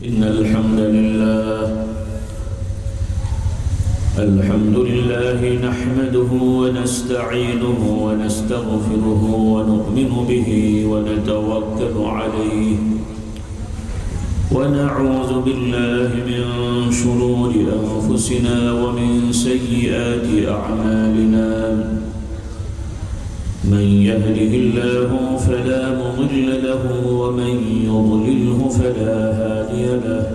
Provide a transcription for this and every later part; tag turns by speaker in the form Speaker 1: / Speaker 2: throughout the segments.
Speaker 1: إن الحمد لله نحمده ونستعينه ونستغفره ونؤمن به ونتوكل عليه ونعوذ بالله من شرور أنفسنا ومن سيئات أعمالنا من يهده الله فلا مضل له ومن يضلله فلا هادي له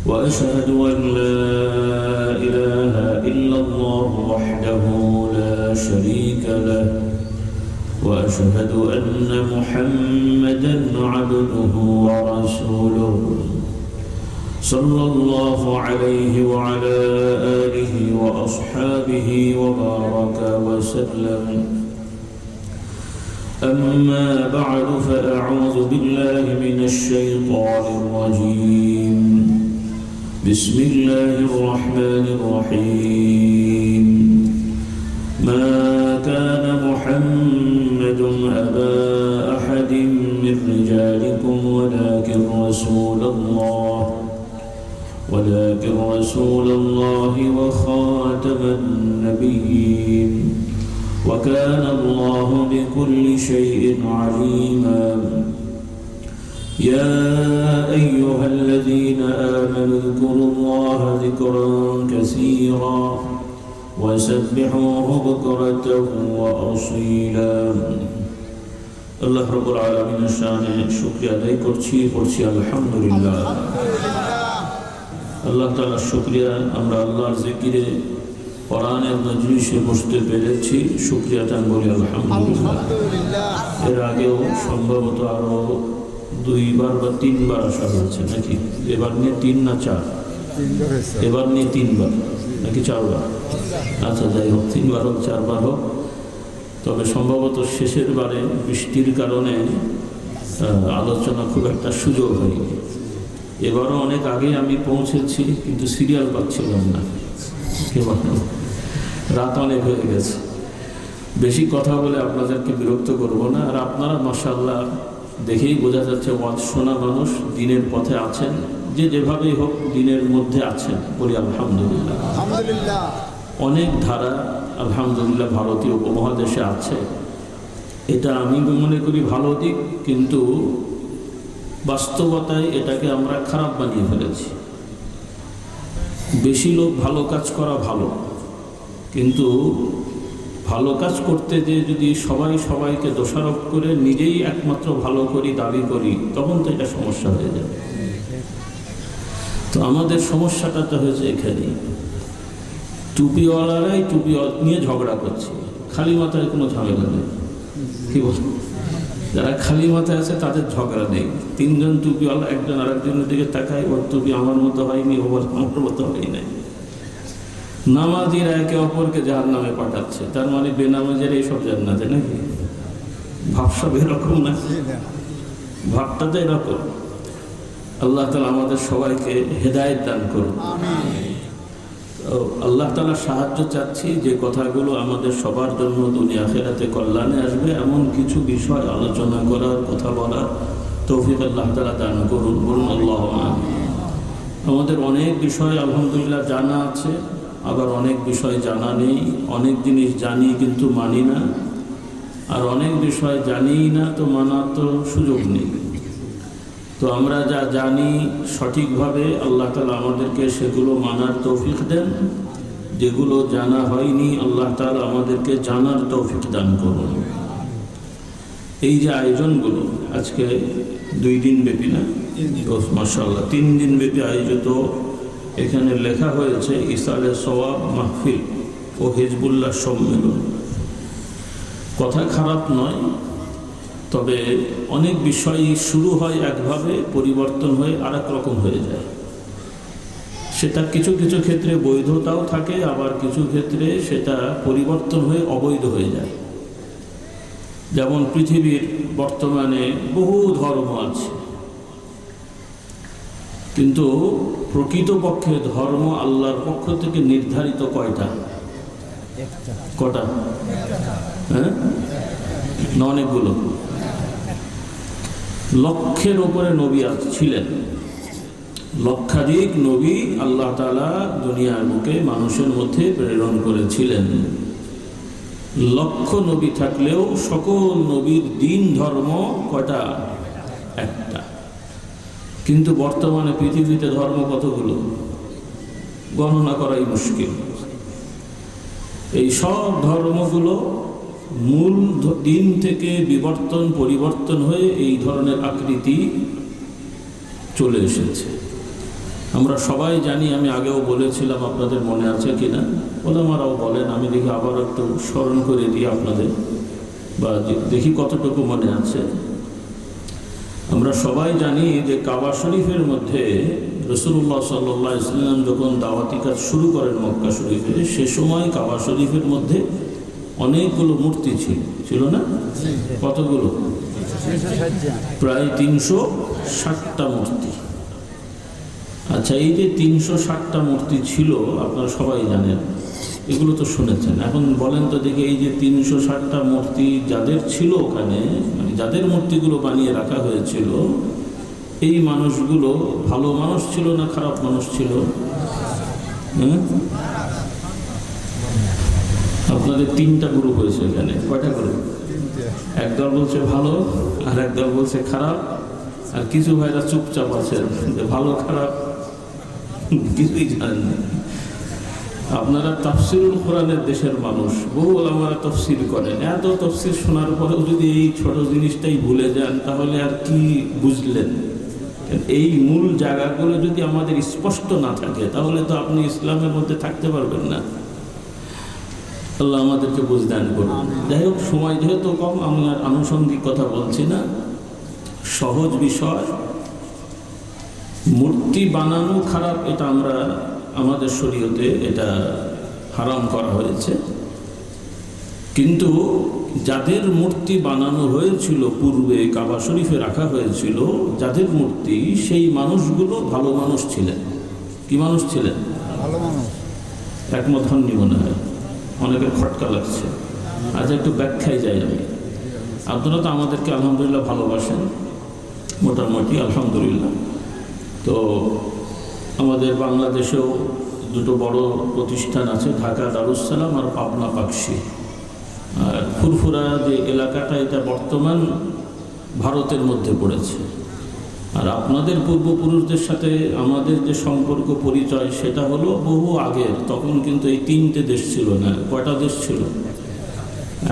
Speaker 1: وأشهد أن لا إله إلا الله وحده لا شريك له وأشهد أن محمدا عبده ورسوله صلى الله عليه وعلى آله وأصحابه وبارك وسلم أما بعد فأعوذ بالله من الشيطان الرجيم بسم الله الرحمن الرحيم ما كان محمد أبا أحد من رجالكم ولكن رسول الله وخاتم النبيين وكان الله بكل شيء عليما يا أيها الذين آمنوا اذكروا الله ذكرا كثيرا وسبحوه بكرة وأصيلا الله رب العالمين শানে শুকরিয়া আদায় করছি আলহামদুলিল্লাহ। আল্লাহ তাআলার শুকরিয়া আমরা আল্লাহর জিকিরে কোরআনের মজলিসে বসতে পেরেছি, শুকরিয়া তান বলি আলহামদুলিল্লাহ। এর আগেও সম্ভবত আরো 2বার বা 3বার আসা হয়েছে নাকি? এবার নিয়ে 3 না 4? এবার নিয়ে 3বার নাকি 4বার? আচ্ছা, যাই হোক, 3বার হোক 4বার হোক, তবে সম্ভবত শেষের বারে বৃষ্টির কারণে আলোচনা খুব একটা সুযোগ হয়নি। এবারও অনেক আগে আমি পৌঁছেছি, কিন্তু সিরিয়াল পাচ্ছিলাম না, রাত অনেক হয়ে গেছে। বেশি কথা বলে আপনাদেরকে বিরক্ত করব না। আর আপনারা মাশাআল্লাহ দেখেই বোঝা যাচ্ছে ওয়াজ শোনা মানুষ, দিনের পথে আছেন, যে যেভাবেই হোক দিনের মধ্যে আছেন, বলি আলহামদুলিল্লাহ। অনেক ধারা আলহামদুলিল্লাহ ভারতীয় উপমহাদেশে আছে, এটা আমি মনে করি ভালো দিক, কিন্তু বাস্তবতায় এটাকে আমরা খারাপ বানিয়ে ফেলেছি। বেশি লোক ভালো কাজ করা ভালো, কিন্তু ভালো কাজ করতে যে যদি সবাইকে দোষারোপ করে নিজেই একমাত্র ভালো করি দাবি করি, তখন তো এটা সমস্যা হয়ে যাবে। তো আমাদের সমস্যাটা তো হয়েছে এখানেই, টুপিওয়ালারাই টুপি নিয়ে ঝগড়া করছে, খালি মাথায় কোনো ঝামেলা নেই। কি বল, যারা খালি মাথায় আছে তাদের ঝগড়া নেই। 3 জন টুপিওয়ালা একজন আরেকজনের দিকে তাকায়, ওর টুপি আমার মতো হয়নি, ও বলে আমার মতো হয় নাই। নামাজিরা একে অপরকে জাহান্নামে পাঠাচ্ছে, তার মানে বেনামাজেরা এইসব জান্নাতে নাকি? ভাব সব এরকম না, ভাবটা তো এরকম। আল্লাহ তাআলা আমাদের সবাইকে হেদায়েত দান করুন। আল্লাহ তাআলার সাহায্য চাচ্ছি, যে কথাগুলো আমাদের সবার জন্য দুনিয়া আখিরাতে কল্যাণে আসবে, এমন কিছু বিষয় আলোচনা করার, কথা বলার তৌফিক আল্লাহ তাআলা দান করুন, বলুন আল্লাহুম্মা আমিন। আমাদের অনেক বিষয় আলহামদুলিল্লাহ জানা আছে, আবার অনেক বিষয় জানা নেই। অনেক জিনিস জানি কিন্তু মানি না, আর অনেক বিষয় জানিই না, তো মানার তো সুযোগ নেই। তো আমরা যা জানি সঠিকভাবে আল্লাহ তাআলা আমাদেরকে সেগুলো মানার তৌফিক দেন, যেগুলো জানা হয়নি আল্লাহ তাআলা আমাদেরকে জানার তৌফিক দান করুন। এই যে আয়োজনগুলো আজকে 2 দিন ব্যাপী না, মাশাআল্লাহ 3 দিন ব্যাপী আয়োজিত, এখানে লেখা হয়েছে ইসালে সওয়াব মাহফিল ও হিজবুল্লাহ সম্মেলন। কথা খারাপ নয়, তবে অনেক বিষয় শুরু হয় একভাবে, পরিবর্তন হয়ে আরেক রকম হয়ে যায়। সেটা কিছু কিছু ক্ষেত্রে বৈধতাও থাকে, আবার কিছু ক্ষেত্রে সেটা পরিবর্তন হয়ে অবৈধ হয়ে যায়। যেমন পৃথিবীর বর্তমানে বহু ধর্ম আছে, কিন্তু প্রকৃতপক্ষে ধর্ম আল্লাহর পক্ষ থেকে নির্ধারিত কয়টা? কটা? হ্যাঁ, না অনেকগুলো। লক্ষের উপরে নবী ছিলেন, লক্ষাধিক নবী আল্লাহ তাআলা দুনিয়ার বুকে মানুষের মধ্যে প্রেরণ করেছিলেন। লক্ষ নবী থাকলেও সকল নবীর দিন ধর্ম কয়টা? একটা। কিন্তু বর্তমানে পৃথিবীতে ধর্ম কতগুলো গণনা করাই মুশকিল। এই সব ধর্মগুলো মূল দিন থেকে পরিবর্তন হয়ে এই ধরনের আকৃতি চলে এসেছে। আমরা সবাই জানি, আমি আগেও বলেছিলাম, আপনাদের মনে আছে কিনা ওলামারাও বলেন, আমি দেখি আবার একটু স্মরণ করে দিই আপনাদের, বা দেখি কতটুকু মনে আছে। আমরা সবাই জানি যে কাবা শরীফের মধ্যে রাসূলুল্লাহ সাল্লাল্লাহু আলাইহি ওয়াসাল্লাম যখন দাওয়াতি কাজ শুরু করেন মক্কা শরীফে, সে সময় কাবা শরীফের মধ্যে অনেকগুলো মূর্তি ছিল না? কতগুলো? প্রায় 360টা মূর্তি। আচ্ছা, এই যে 360টা মূর্তি ছিল, আপনারা সবাই জানেন, এগুলো তো শুনেছেন। এখন বলেন তো দেখি, এই যে 360টা মূর্তি যাদের ছিল ওখানে, মানে যাদের মূর্তিগুলো বানিয়ে রাখা হয়েছিল, এই মানুষগুলো ভালো মানুষ ছিল না খারাপ মানুষ ছিল? আপনাদের 3টা গ্রুপ হয়েছে এখানে। কয়টা গ্রুপ? একদল বলছে ভালো, আর একদল বলছে খারাপ, আর কিছু ভাইরা চুপচাপ আছেন যে ভালো খারাপ কিছুই জানেন না। আপনারা তাফসিরুল কোরআনের দেশের মানুষ, বহু ওলামারা তাফসির করেন। এত তাফসির শোনার পরেও যদি এই ছোট জিনিসটাই ভুলে যান, তাহলে আর কি বুঝলেন? এই মূল জায়গাগুলো যদি আমাদের স্পষ্ট না থাকে, তাহলে তো আপনি ইসলামের মধ্যে থাকতে পারবেন না। আল্লাহ আমাদেরকে বুঝদান করুন। যাই হোক, সময় যেহেতু কম, আমি আর আনুষঙ্গিক কথা বলছি না, সহজ বিষয়। মূর্তি বানানো খারাপ, এটা আমাদের শরীয়তে এটা হারাম করা হয়েছে। কিন্তু যাদের মূর্তি বানানো হয়েছিল পূর্বে, কাবা শরীফে রাখা হয়েছিল যাদের মূর্তি, সেই মানুষগুলো ভালো মানুষ ছিলেন। কি মানুষ ছিলেন? ভালো মানুষ। একমত হননি মনে হয়, অনেকের খটকা লাগছে। আজ একটু ব্যাখ্যায় যাই আমি। আপনারা তো আমাদেরকে আলহামদুলিল্লাহ ভালোবাসেন, মোটামুটি আলহামদুলিল্লাহ। তো আমাদের বাংলাদেশেও দুটো বড় প্রতিষ্ঠান আছে, ঢাকা দারুস সালাম আর পাবনা পাকশি। আর ফুরফুরা যে এলাকাটা, এটা বর্তমান ভারতের মধ্যে পড়েছে। আর আপনাদের পূর্বপুরুষদের সাথে আমাদের যে সম্পর্ক পরিচয়, সেটা হলো বহু আগের। তখন কিন্তু এই 3টে দেশ ছিল না। কয়টা দেশ ছিল?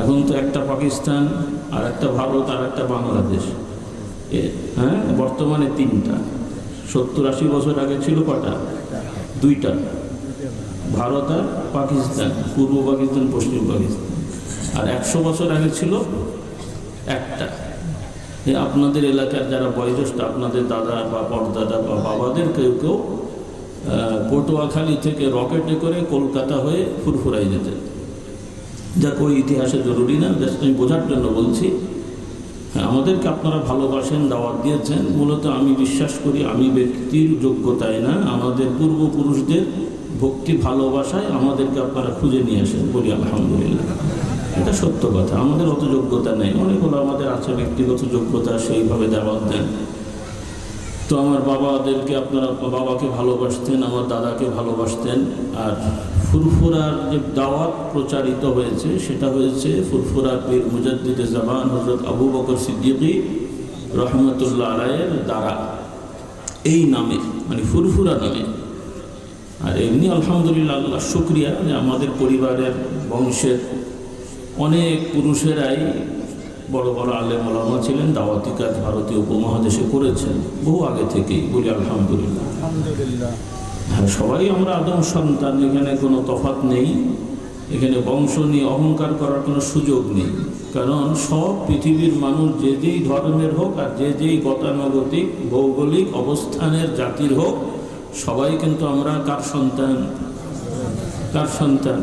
Speaker 1: এখন তো একটা পাকিস্তান, আর একটা ভারত, আর একটা বাংলাদেশ। হ্যাঁ, বর্তমানে 3টা। 70-80 বছর আগে ছিল কয়টা? 2টা, ভারত আর পাকিস্তান, পূর্ব পাকিস্তান, পশ্চিম পাকিস্তান। আর 100 বছর আগে ছিল একটা। আপনাদের এলাকার যারা বয়োজ্যেষ্ঠ, আপনাদের দাদা বা পরদাদা বা বাবাদের কেউ কেউ পটুয়াখালী থেকে রকেটে করে কলকাতা হয়ে ফুরফুরাই যেতেন। যাক, ওই ইতিহাসে জরুরি না, জাস্ট আমি বোঝার জন্য বলছি। হ্যাঁ, আমাদেরকে আপনারা ভালোবাসেন, দাওয়াত দিয়েছেন। মূলত আমি বিশ্বাস করি, আমি ব্যক্তির যোগ্যতায় না, আমাদের পূর্বপুরুষদের ভক্তি ভালোবাসায় আমাদেরকে আপনারা খুঁজে নিয়ে আসেন। বলি আলহামদুলিল্লাহ, এটা সত্য কথা। আমাদের অত যোগ্যতা নেই, অনেকগুলো আমাদের আছে ব্যক্তিগত যোগ্যতা, সেইভাবে দাওয়াত দেন। তো আমার বাবাদেরকে আপনারা, বাবাকে ভালোবাসতেন, আমার দাদাকে ভালোবাসতেন। আর ফুরফুরার যে দাওয়াত প্রচারিত হয়েছে, সেটা হয়েছে ফুরফুরা পীর মুজাদ্দিদে জামান হযরত আবু বকর সিদ্দিকী রহমতুল্লাহ আলাইহির দ্বারা, এই নামে, মানে ফুরফুরা নামে। আর এমনি আলহামদুলিল্লাহ, আল্লাহ শুকরিয়া যে আমাদের পরিবারের বংশের অনেক পুরুষেরাই বড় বড় আলেম ওলামা ছিলেন, দাওয়াতি কাজ ভারতীয় উপমহাদেশে করেছেন বহু আগে থেকেই। বলি আলহামদুলিল্লাহ। হ্যাঁ, সবাই আমরা আদম সন্তান, এখানে কোনো তফাৎ নেই। এখানে বংশ নিয়ে অহংকার করার কোনো সুযোগ নেই। কারণ সব পৃথিবীর মানুষ যে যেই ধর্মের হোক, আর যে যেই গতানুগতিক ভৌগোলিক অবস্থানের জাতির হোক, সবাই কিন্তু আমরা কার সন্তান? কার সন্তান?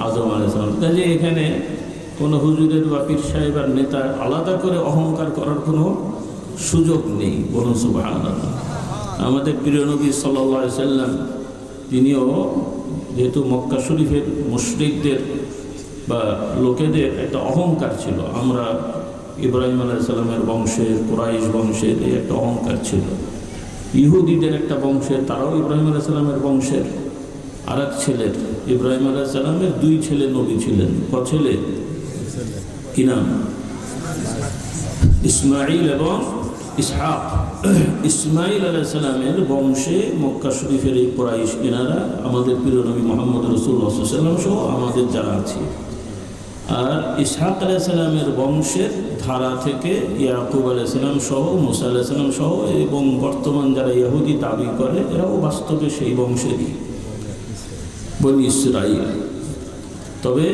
Speaker 1: আদম আলাইহিস সালাম। কাজে এখানে কোনো হুজুরের বা পীর সাহেবের নেতা আলাদা করে অহংকার করার কোনো সুযোগ নেই। বলুন সুবহানাল্লাহ। আমাদের প্রিয় নবী সাল্লাল্লাহু আলাইহি সাল্লাম, তিনিও যেহেতু মক্কা শরীফের মুশরিকদের বা লোকেদের একটা অহংকার ছিল, আমরা ইব্রাহিম আলাইহিস সালামের বংশের, কুরাইশ বংশের, এই একটা অহংকার ছিল। ইহুদিদের একটা বংশের, তারাও ইব্রাহিম আলাইহিস সালামের বংশের। আর এক ছেলের, ইব্রাহিম আলাইহিস সালামের 2 ছেলে নবী ছিলেন। ক ছেলে? কি নাম? ইসমাইল এবং ইসহাক। ইসমাইল আলাইহিস সালামের বংশে মক্কা শরীফের এই কুরাইশ এনারা আমাদের প্রিয় নবী মুহাম্মদ রাসূলুল্লাহ সাল্লাল্লাহু আলাইহি ওয়াসাল্লাম সহ আমাদের যারা আছে। আর ইসহাক আলাইহিস সালামের বংশের ধারা থেকে ইয়াকুব আলাইহিস সালাম সহ, মুসা আলাইহিস সালাম সহ এবং বর্তমান যারা ইহুদি দাবি করে এরাও বাস্তবে সেই বংশেরই, বনি ইসরাইল। তবে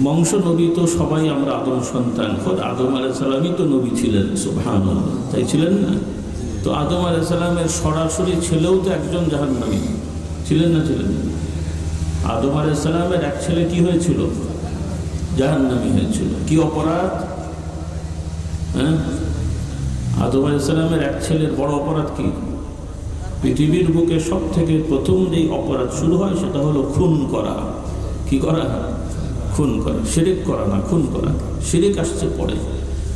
Speaker 1: বংশ নবী তো সবাই আমরা আদম সন্তান। খোদ আদম আলাইহিস সালামই তো নবী ছিলেন, সুবহানাল্লাহ, তাই ছিলেন না? তো আদম আলাইহিস সালামের সরাসরি ছেলেও তো একজন জাহান্নামী ছিলেন না? ছিলেন। আদম আলাইহিস সালামের এক ছেলে কি হয়েছিল? জাহান্নামী হয়েছিল। কি অপরাধ? হ্যাঁ, আদম আলাইহিস সালামের এক ছেলের বড় অপরাধ কি? পৃথিবীর বুকে সব থেকে প্রথম যেই অপরাধ শুরু হয় সেটা হলো খুন করা। কি করা? খুন করা। শিরিক করা না, খুন করা। শিরিক আসছে পরে।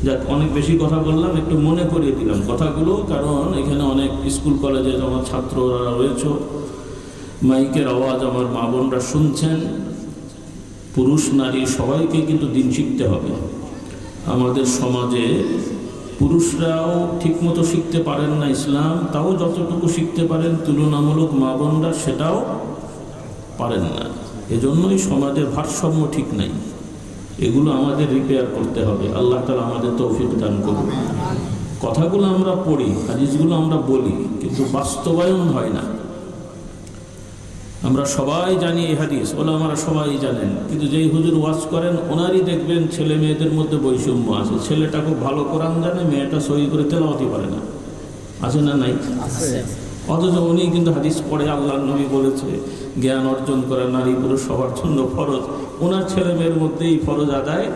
Speaker 1: যাক, অনেক বেশি কথা বললাম, একটু মনে করিয়ে দিলাম কথাগুলো, কারণ এখানে অনেক স্কুল কলেজে আমার ছাত্ররা রয়েছে, মাইকের আওয়াজ আমার মা বোনরা শুনছেন। পুরুষ নারী সবাইকে কিন্তু দিন শিখতে হবে। আমাদের সমাজে পুরুষরাও ঠিকমতো শিখতে পারেন না ইসলাম, তাও যতটুকু শিখতে পারেন তুলনামূলক মা বোনরা সেটাও পারেন না। এজন্যই সমাজের ভারসাম্য ঠিক নাই। এগুলো আমাদের রিপেয়ার করতে হবে। আল্লাহ তাআলা আমাদের তৌফিক দান করুন। কথাগুলো আমরা পড়ি, হাদিসগুলো আমরা বলি, কিন্তু বাস্তবায়ন হয় না। আমরা সবাই জানি এই হাদিস, ওলামারা সবাই জানেন, কিন্তু যেই হুজুর ওয়াজ করেন ওনারই দেখবেন ছেলে মেয়েদের মধ্যে বৈষম্য আছে। ছেলেটা খুব ভালো কোরআন জানে, মেয়েটা সহি করে তেলাওয়াতই পারে না। আছে না? নাই? অথচ উনি কিন্তু হাদিস পড়ে, আল্লাহর নবী বলেছে জ্ঞান অর্জন করা নারী পুরুষ সবার জন্য ফরজ। ওনার ছেলে মেয়ের মধ্যে এই ফরজ আদায়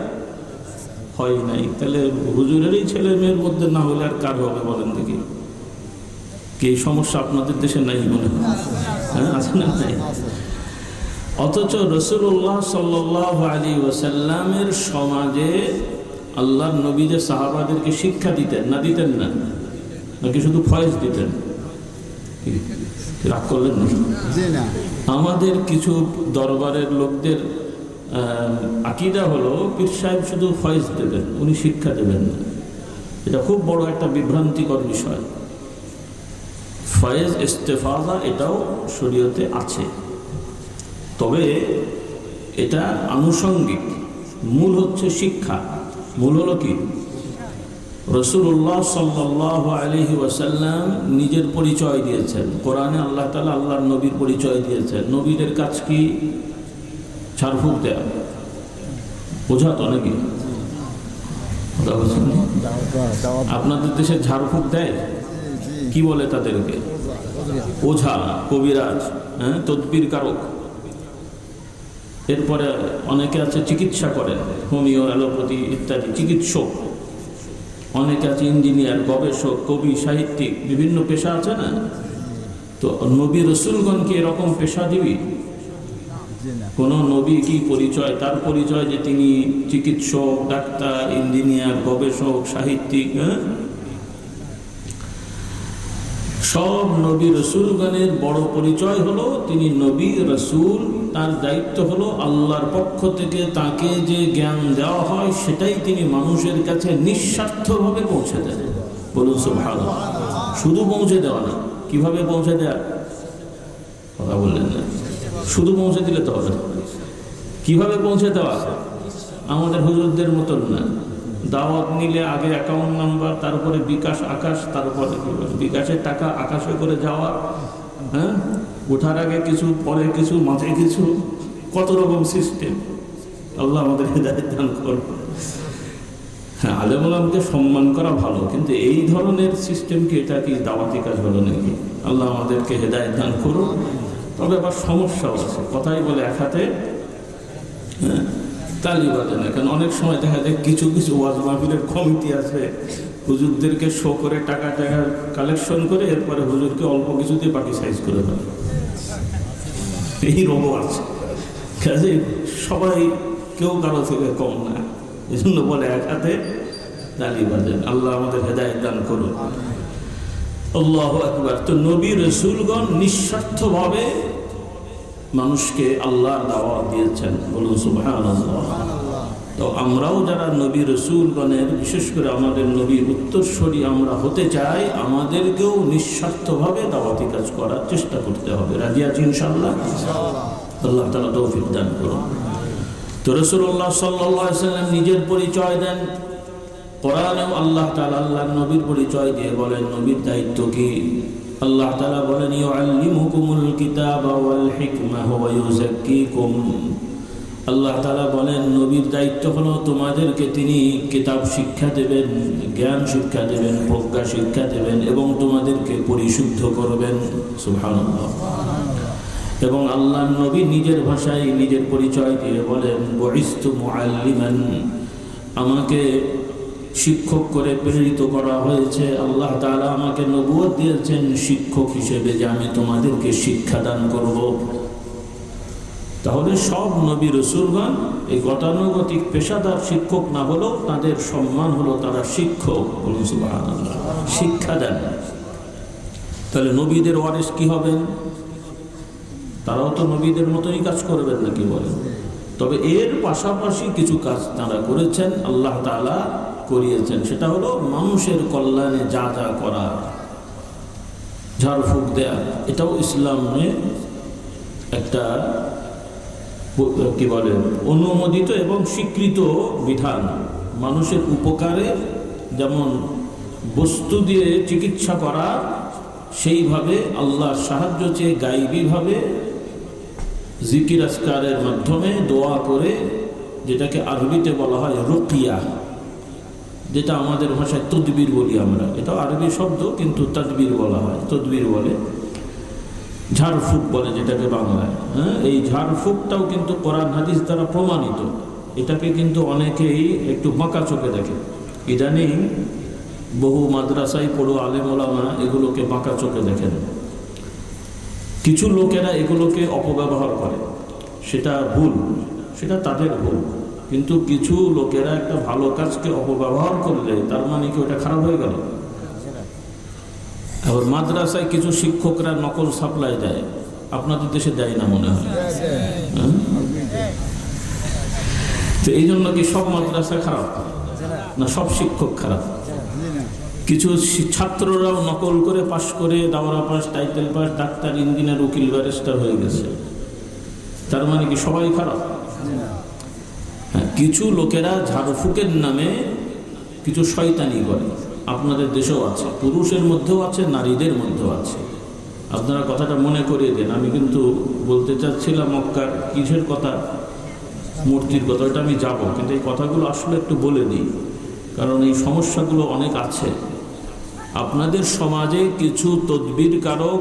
Speaker 1: হয় নাই। তাহলে হুজুরেরই ছেলে মেয়ের মধ্যে না হলে আর কার হবে বলেন দেখি? কি এই সমস্যা আপনাদের দেশে নাই মনে হয়? হ্যাঁ, আছে না? নাই। অথচ রাসূলুল্লাহ সাল্লাল্লাহু আলাইহি ওয়াসাল্লামের সমাজে আল্লাহর নবী যে সাহাবাদেরকে শিক্ষা দিতেন না, দিতেন না? নাকি শুধু ফয়েজ দিতেন? রাগ করলেন না? আমাদের কিছু দরবারের লোকদের আকীদা হলো পীর সাহেব শুধু ফয়েজ দেবেন, উনি শিক্ষা দেবেন না। এটা খুব বড় একটা বিভ্রান্তিকর বিষয়। ফয়েজ ইস্তেফাদা এটাও শরীয়তে আছে, তবে এটা আনুষঙ্গিক। মূল হচ্ছে শিক্ষা। মূল হলো কি? রাসূলুল্লাহ সাল্লাল্লাহু আলাইহি ওয়াসাল্লাম নিজের পরিচয় দিয়েছেন কোরআনে। আল্লাহ তাআলা আল্লাহর নবীর পরিচয় দিয়েছেন। নবীদের কাজ কি? ঝাড়ফুঁক দেয়া। বোঝা তো নাকি? আপনাদের দেশে ঝাড়ফুঁক দেয়? কি বলে তাদেরকে? ওঝা, কবিরাজ, হ্যাঁ, তদবির কারক। এরপরে অনেকে আছে চিকিৎসা করেন, হোমিও, অ্যালোপ্যাথি ইত্যাদি চিকিৎসক। অনেকে আছে ইঞ্জিনিয়ার, গবেষক, কবি, সাহিত্যিক, বিভিন্ন পেশা আছে না? তো নবী রসুলগণ কি এরকম পেশাজীবী? কোন নবী কি পরিচয়? তার পরিচয় যে তিনি চিকিৎসক, ডাক্তার, ইঞ্জিনিয়ার, গবেষক, সাহিত্যিক। হ্যাঁ, সব নবী রসুলগণের বড় পরিচয় হলো তিনি নবী রসুল। তার দায়িত্ব হলো আল্লাহর পক্ষ থেকে তাকে যে জ্ঞান দেওয়া হয় সেটাই তিনি মানুষের কাছে নিঃস্বার্থভাবে পৌঁছে দেন। বলুন সুবহানাল্লাহ। শুধু পৌঁছে দেওয়া না, কিভাবে পৌঁছে দেওয়া? কথা বললেন না। শুধু পৌঁছে দিলে তো হবে। কিভাবে পৌঁছে দেওয়া? আমাদের হুজুরদের মতন না। দাওয়াত নিলে আগে অ্যাকাউন্ট নাম্বার, তারপরে বিকাশ আকাশ, তারপরে বিকাশের টাকা আকাশে করে যাওয়া। হ্যাঁ, ওঠার আগে কিছু, পরে কিছু, মাঝে কিছু, কত রকম সিস্টেম। আল্লাহ আমাদের হেদায়েত দান করুন। হ্যাঁ, আলেম ওলামাকে সম্মান করা ভালো, কিন্তু এই ধরনের সিস্টেম কি? এটা কি দাওয়াতি কাজ হলো নাকি? আল্লাহ আমাদেরকে হেদায়েত দান করুন। তবে আবার সমস্যাও আছে। কথাই বলে এক হাতে তালি বাজে না। কারণ অনেক সময় দেখা যায় কিছু কিছু ওয়াজ মাহফিলের কমিটি আছে, হুজুরদেরকে শো করে টাকা কালেকশন করে এরপরে হুজুরকে অল্প কিছুতে বাকি সাইজ করে দেয়। এই রোগও আছে। কাজে সবাই কেউ কারো থেকে কম না, এই জন্য বলে এক হাতে তালি বাজেন। আল্লাহ আমাদের হেদায়েত দান করুন। আল্লাহু আকবার। তো নবী রাসূলগণ নিঃস্বার্থভাবে মানুষকে আল্লাহর দাওয়াত দিয়েছেন, বলুন সুবহানাল্লাহ। তো আমরাও যারা নবী রাসূলগণের, বিশেষ করে আমাদের নবীর উত্তরসূরি আমরা হতে চাই, আমাদেরকেও নিঃস্বার্থভাবে দাওয়াতি কাজ করার চেষ্টা করতে হবে। রাজি আছি ইনশাআল্লাহ? আল্লাহ তাআলা তৌফিক দান করুন। তো রাসূলুল্লাহ সাল্লাল্লাহু আলাইহি ওয়াসাল্লাম নিজের পরিচয় দেন কোরআনেও। আল্লাহ তাআলা আল্লাহর নবীর পরিচয় দিয়ে বলেন নবীর দায়িত্ব কি। আল্লাহ তাআলা বলেন ইউআল্লিমুকুমুল কিতাবা ওয়াল হিকমাহ ওয়া ইউযাক্কিকুম। আল্লাহ তাআলা বলেন নবীর দায়িত্ব হলো তোমাদেরকে তিনি কিতাব শিক্ষা দেবেন, জ্ঞান শিক্ষা দেবেন, প্রজ্ঞা শিক্ষা দেবেন এবং তোমাদেরকে পরিশুদ্ধ করবেন। সুবহানাল্লাহ। এবং আল্লাহর নবী নিজের ভাষায় নিজের পরিচয় দিয়ে বলেন বুইস্তু মুআল্লিমান, আমাকে শিক্ষক করে প্রেরিত করা হয়েছে। আল্লাহ তাআলা আমাকে নবুয়ত দিয়েছেন শিক্ষক হিসেবে, যে আমি তোমাদেরকে শিক্ষা দান করব। তাহলে সব নবী রাসূলগণ এই গতানুগতিক পেশাদার শিক্ষক না হলেও তাদের সম্মান হলো তারা শিক্ষক, বলুন সুবহানাল্লাহ, শিক্ষা দেন। তাহলে নবীদের ওয়ারিস কি হবেন? তারাও তো নবীদের মতোই কাজ করবেন নাকি বলেন? তবে এর পাশাপাশি কিছু কাজ তারা করেছেন, আল্লাহ তাআলা করিয়েছেন। সেটা হলো মানুষের কল্যাণে যা যা করা, ঝাড়ফুঁক দেয়া, এটাও ইসলামে একটা কি বলে অনুমোদিত এবং স্বীকৃত বিধান। মানুষের উপকারে যেমন বস্তু দিয়ে চিকিৎসা করা, সেইভাবে আল্লাহর সাহায্য চেয়ে গায়বীভাবে জিকির আজকারের মাধ্যমে দোয়া করে, যেটাকে আরবিতে বলা হয় রুকিয়া, যেটা আমাদের ভাষায় তদবির বলি আমরা। এটা আরবি শব্দ কিন্তু তদবির বলা হয়, তদবির বলে, ঝাড়ফুঁক বলে যেটাকে বাংলায়। হ্যাঁ, এই ঝাড়ফুঁকটাও কিন্তু কোরআন হাদিস দ্বারা প্রমাণিত। এটাকে কিন্তু অনেকেই একটু বাঁকা চোখে দেখে। ইদানিং বহু মাদ্রাসায় পড়ো আলেম ওলামা এগুলোকে বাঁকা চোখে দেখেন। কিছু লোকেরা এগুলোকে অপব্যবহার করে, সেটা ভুল, সেটা তাদের ভুল। কিন্তু কিছু লোকেরা একটা ভালো কাজকে অপব্যবহার করলে তার মানে কি ওটা খারাপ হয়ে গেল? আবার মাদ্রাসায় কিছু শিক্ষকরা নকল সাপ্লাই দেয়, আপনাদের দেশে দেয় না মনে হয়। তো এই জন্য কি সব মাদ্রাসা খারাপ না সব শিক্ষক খারাপ? কিছু ছাত্ররাও নকল করে পাশ করে দাওরা pass, title pass, doctor, engineer, উকিল, ব্যারিস্টার হয়ে গেছে। তার মানে কি সবাই খারাপ? হ্যাঁ, কিছু লোকেরা ঝাড়ফুঁকের নামে কিছু শয়তানি করে, আপনাদের দেশেও আছে, পুরুষের মধ্যেও আছে, নারীদের মধ্যেও আছে। আপনারা কথাটা মনে করিয়ে দেন। আমি কিন্তু বলতে চাচ্ছিলাম মক্কার কিসের কথা, মূর্তির কথা, ওটা আমি যাব, কিন্তু এই কথাগুলো আসলে একটু বলে দিই, কারণ এই সমস্যাগুলো অনেক আছে। আপনাদের সমাজে কিছু তদবির কারক,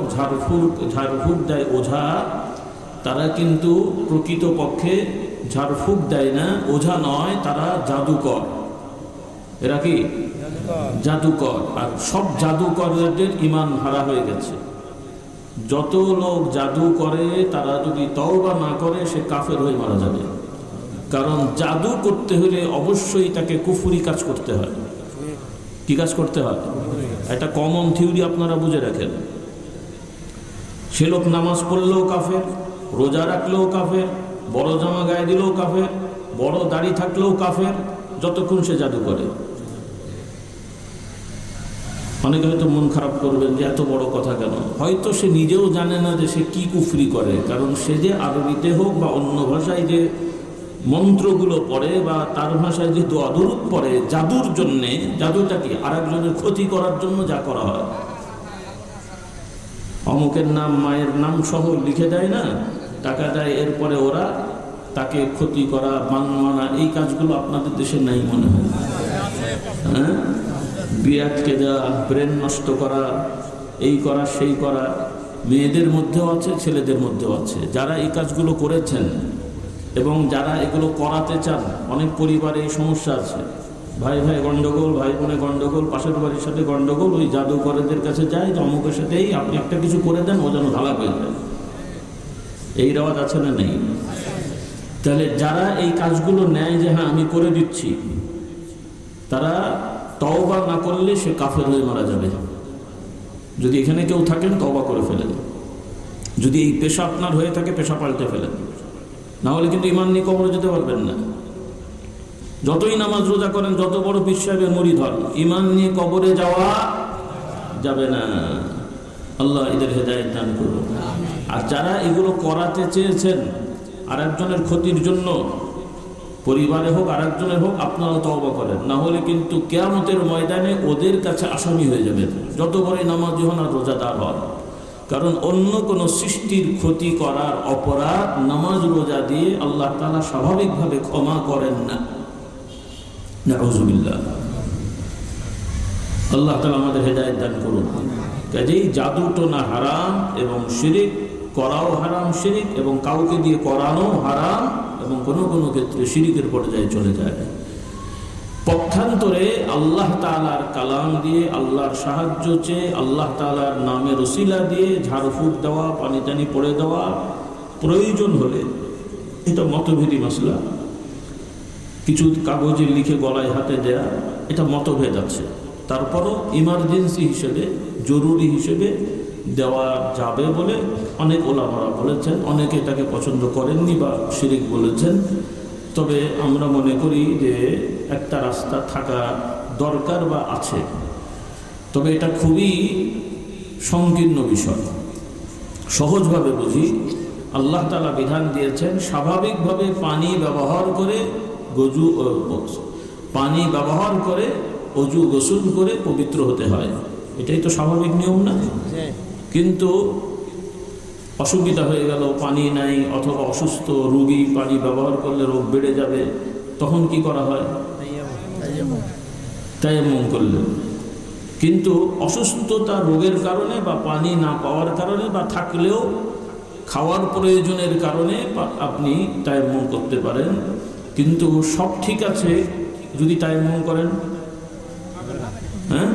Speaker 1: ঝাড়ফুঁক দেয় ওঝা, তারা কিন্তু প্রকৃতপক্ষে ঝাড়ফুঁক দেয় না, ওঝা নয়, তারা জাদুকর। এরা কি জাদুকর? আর সব জাদুকরদের ঈমান হারা হয়ে গেছে। যত লোক জাদু করে তারা যদি তওবা না করে সে কাফের হয়ে মারা যাবে। কারণ জাদু করতে হলে অবশ্যই তাকে কুফরি কাজ করতে হয়। কি কাজ করতে হয়? একটা কমন থিওরি আপনারা বুঝে রাখেন। সে লোক নামাজ পড়লেও কাফের, রোজা রাখলেও কাফের, বড় জামা গায়ে দিলেও কাফের, বড় দাড়ি থাকলেও কাফের, যতক্ষণ সে জাদু করে। অনেকে হয়তো মন খারাপ করবেন যে এত বড় কথা কেন। হয়তো সে নিজেও জানে না যে সে কি কুফরি করে, কারণ সে যে আরবিতে হোক বা অন্য ভাষায় যে মন্ত্রগুলো পড়ে বা তার ভাষায় যে দোয়া দরুদ পড়ে জাদুর জন্যে, জাদুটা কি আরেকজনের ক্ষতি করার জন্য যা করা হয়। অমুকের নাম মায়ের নাম সহ লিখে দেয় না, টাকা দেয়, এরপরে ওরা তাকে ক্ষতি করা, মানা, এই কাজগুলো আপনাদের দেশে নাই মনে হয়। হ্যাঁ, বিয়াতকে দেওয়া, ব্রেন নষ্ট করা, এই করা সেই করা, মেয়েদের মধ্যেও আছে, ছেলেদের মধ্যেও আছে যারা এই কাজগুলো করেছেন এবং যারা এগুলো করাতে চান। অনেক পরিবারে এই সমস্যা আছে, ভাই ভাই গন্ডগোল, ভাই বোনে গন্ডগোল, পাশের বাড়ির সাথে গন্ডগোল, ওই জাদুকরদের কাছে যায়, অমুকের সাথেই আপনি একটা কিছু করে দেন, ও যেন ঢালা হয়ে যায়। এই রেওয়াজ আছে না নেই? তাহলে যারা এই কাজগুলো নেয় যে হ্যাঁ আমি করে দিচ্ছি, তারা তওবা না করলে সে কাফের হয়ে মারা যাবে। যদি এখানে কেউ থাকেন তওবা করে ফেলেন। যদি এই পেশা আপনার হয়ে থাকে পেশা পাল্টে ফেলেন, না হলে কিন্তু ঈমান নিয়ে কবরে যেতে পারবেন না। যতই নামাজ রোজা করেন, যত বড় পীর সাহেবের মুরিদ হন, ঈমান নিয়ে কবরে যাওয়া যাবে না। আল্লাহ এদের হেদায়েত দান করুন। আর যারা এগুলো করাতে চেয়েছেন আর একজনের ক্ষতির জন্য, পরিবারে হোক আর একজনের হোক, আপনারা তওবা করেন, না হলে কিন্তু কিয়ামতের ময়দানে ওদের কাছে আসামি হয়ে যাবেন, যত বড়ই নামাজি হন আর রোজাদার হন। কারণ অন্য কোনো সৃষ্টির ক্ষতি করার অপরাধ নামাজ রোজা দিয়ে আল্লাহ তাআলা স্বাভাবিকভাবে ক্ষমা করেন না। নাউযুবিল্লাহ। আল্লাহ তাআলা আমাদের হেদায়েত দান করুন। কাজেই জাদু টোনা হারাম এবং শিরিক করাও হারাম, শিরিক এবং কাউকে দিয়ে করানো হারাম, এবং কোনো কোনো ক্ষেত্রে শিরিকের পর্যায়ে চলে যায়। পক্ষান্তরে আল্লাহ তাআলার কালাম দিয়ে, আল্লাহর সাহায্য চেয়ে, আল্লাহ তাআলার নামের ওসিলা দিয়ে ঝাড়ফুঁক দেওয়া, পানি টানি পড়ে দেওয়া, প্রয়োজন হলে, এটা মতভেদী মাসলা। কিছু কাগজে লিখে গলায় হাতে দেয়া, এটা মতভেদ আছে। তারপরও ইমার্জেন্সি হিসেবে, জরুরি হিসেবে দেওয়া যাবে বলে অনেক ওলামারা বলেছেন। অনেকে এটাকে পছন্দ করেননি বা শিরিক বলেছেন। তবে আমরা মনে করি যে একটা রাস্তা থাকা দরকার বা আছে। তবে এটা খুবই সংকীর্ণ বিষয়। সহজভাবে বুঝি, আল্লাহ তাআলা বিধান দিয়েছেন স্বাভাবিকভাবে পানি ব্যবহার করে অজু গোসল করে পবিত্র হতে হয়। এটাই তো স্বাভাবিক নিয়ম না? কিন্তু অসুবিধা হয়ে গেল, পানি নাই, অথবা অসুস্থ রোগী, পানি ব্যবহার করলে রোগ বেড়ে যাবে, তখন কি করা হয়? তায়াম্মুম করলে। কিন্তু অসুস্থতা রোগের কারণে বা পানি না পাওয়ার কারণে বা থাকলেও খাওয়ার প্রয়োজনের কারণে আপনি তায়াম্মুম করতে পারেন। কিন্তু সব ঠিক আছে যদি তায়াম্মুম করেন, হ্যাঁ,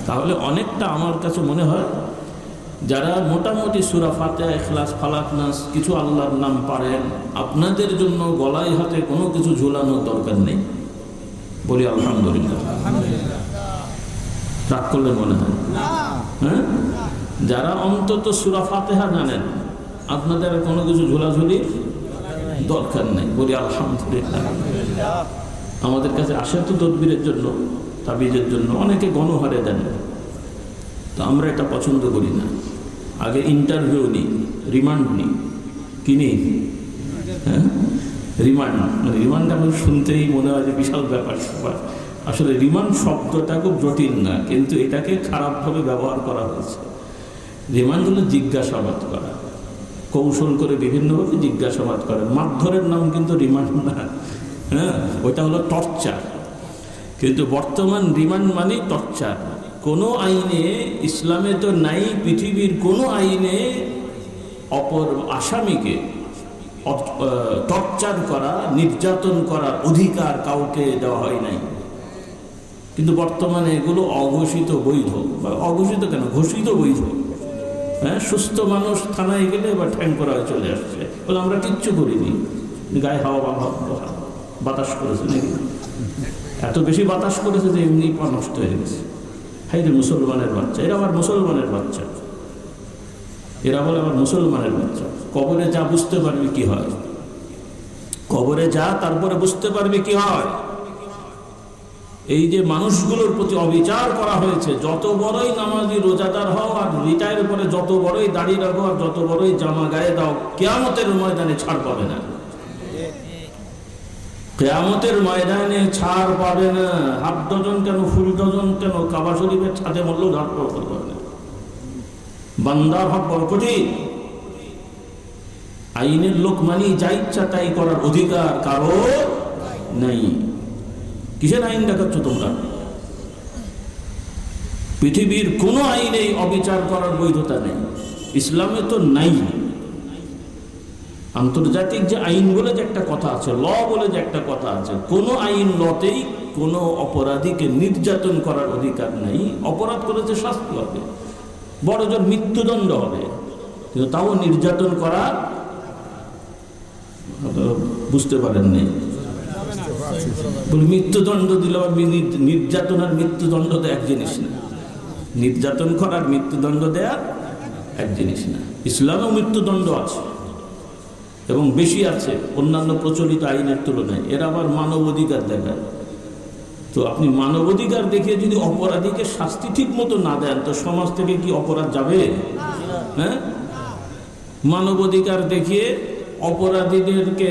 Speaker 1: তাহলে অনেকটা আমার কাছে মনে হয় যারা মোটামুটি সূরা ফাতিহা, ইখলাস, ফালাক, নাস কিছু আল্লাহর নাম পারেন, আপনাদের জন্য গলায় হাতে কোনো কিছু ঝোলানোর দরকার নেই। বলি আলহামদুলিল্লাহ। রাগ করলে মনে হয়? হ্যাঁ, যারা অন্তত সূরা ফাতিহা জানেন, আপনাদের কোনো কিছু ঝোলাঝুলির দরকার নেই। বলি আলহামদুলিল্লাহ। আমাদের কাছে আসে তো তদবিরের জন্য, তাবিজের জন্য, অনেকে গণহারে দেন। তো আমরা এটা পছন্দ করি না। আগে ইন্টারভিউ নিই, রিমান্ড নিই। কি নিই? হ্যাঁ, রিমান্ড। রিমান্ড আমার শুনতেই মনে হয় যে বিশাল ব্যাপার। আসলে রিমান্ড শব্দটা খুব জটিল না, কিন্তু এটাকে খারাপভাবে ব্যবহার করা হয়েছে। রিমান্ড হলো জিজ্ঞাসাবাদ করা, কৌশল করে বিভিন্নভাবে জিজ্ঞাসাবাদ করে। মারধরের নাম কিন্তু রিমান্ড না, হ্যাঁ, ওইটা হলো টর্চার। কিন্তু বর্তমান রিমান্ড মানে টর্চার। কোনো আইনে, ইসলামে তো নাই, পৃথিবীর কোনো আইনে অপর আসামিকে টর্চার করা, নির্যাতন করার অধিকার কাউকে দেওয়া হয় নাই। কিন্তু বর্তমানে এগুলো অঘোষিত বৈধ, বা অঘোষিত কেন, ঘোষিত বৈধ। হ্যাঁ, সুস্থ মানুষ থানায় গেলে এবার ঠ্যাং করা চলে আসছে, বলে আমরা কিচ্ছু করিনি, গায়ে হাওয়া বাতাস করেছে নাকি, এত বেশি বাতাস করেছে যে এমনি পা নষ্ট হয়ে গেছে। হাই রে মুসলমানের বাচ্চা, এরা আবার মুসলমানের বাচ্চা, এরা বলে আবার মুসলমানের বাচ্চা। কবরে যা বুঝতে পারবি কি হয়, কবরে যা তারপরে বুঝতে পারবি কি হয়। এই যে মানুষগুলোর প্রতি অবিচার করা হয়েছে, যত বড়ই নামাজি রোজাদার হও আর রিটায়ার করে যত বড়ই দাড়ি রাখো আর যত বড়ই জামা গায়ে দাও, কিয়ামতের ময়দানে ছাড় পাবে না। কিয়ামতের ময়দানে ছাড় পাবে না। হাফ ডজন কেন, ফুল ডজন কেন, কাবা শরীফের ছাদে মরলেও ঝাড় করতে পারবে না। বান্দার হক বড় কঠিন। আইনের লোক মানি যা ইচ্ছা তাই করার অধিকার কারো নাই। কিসের আইন দেখাচ্ছ তোমরা? পৃথিবীর কোনো আইনেই অবিচার করার বৈধতা নেই, ইসলামে তো নাই। আন্তর্জাতিক যে আইন বলে যে একটা কথা আছে, ল বলে যে একটা কথা আছে, কোনো আইন লতেই কোনো অপরাধীকে নির্যাতন করার অধিকার নেই। অপরাধ করেছে শাস্তি হবে, বড় জোর মৃত্যুদণ্ড হবে, কিন্তু তাও নির্যাতন করা বুঝতে পারেননি। বলে মৃত্যুদণ্ড দিল, নির্যাতন আর মৃত্যুদণ্ড তো এক জিনিস না। নির্যাতন করার মৃত্যুদণ্ড দেয়া এক জিনিস না। ইসলামেও মৃত্যুদণ্ড আছে এবং বেশি আছে অন্যান্য প্রচলিত আইনের তুলনায়। এর আবার মানবাধিকার দেখায়। তো আপনি মানবাধিকার দেখিয়ে যদি অপরাধীকে শাস্তি ঠিক মতো না দেন তো সমাজ থেকে কি অপরাধ যাবে? হ্যাঁ, মানবাধিকার দেখিয়ে অপরাধীদেরকে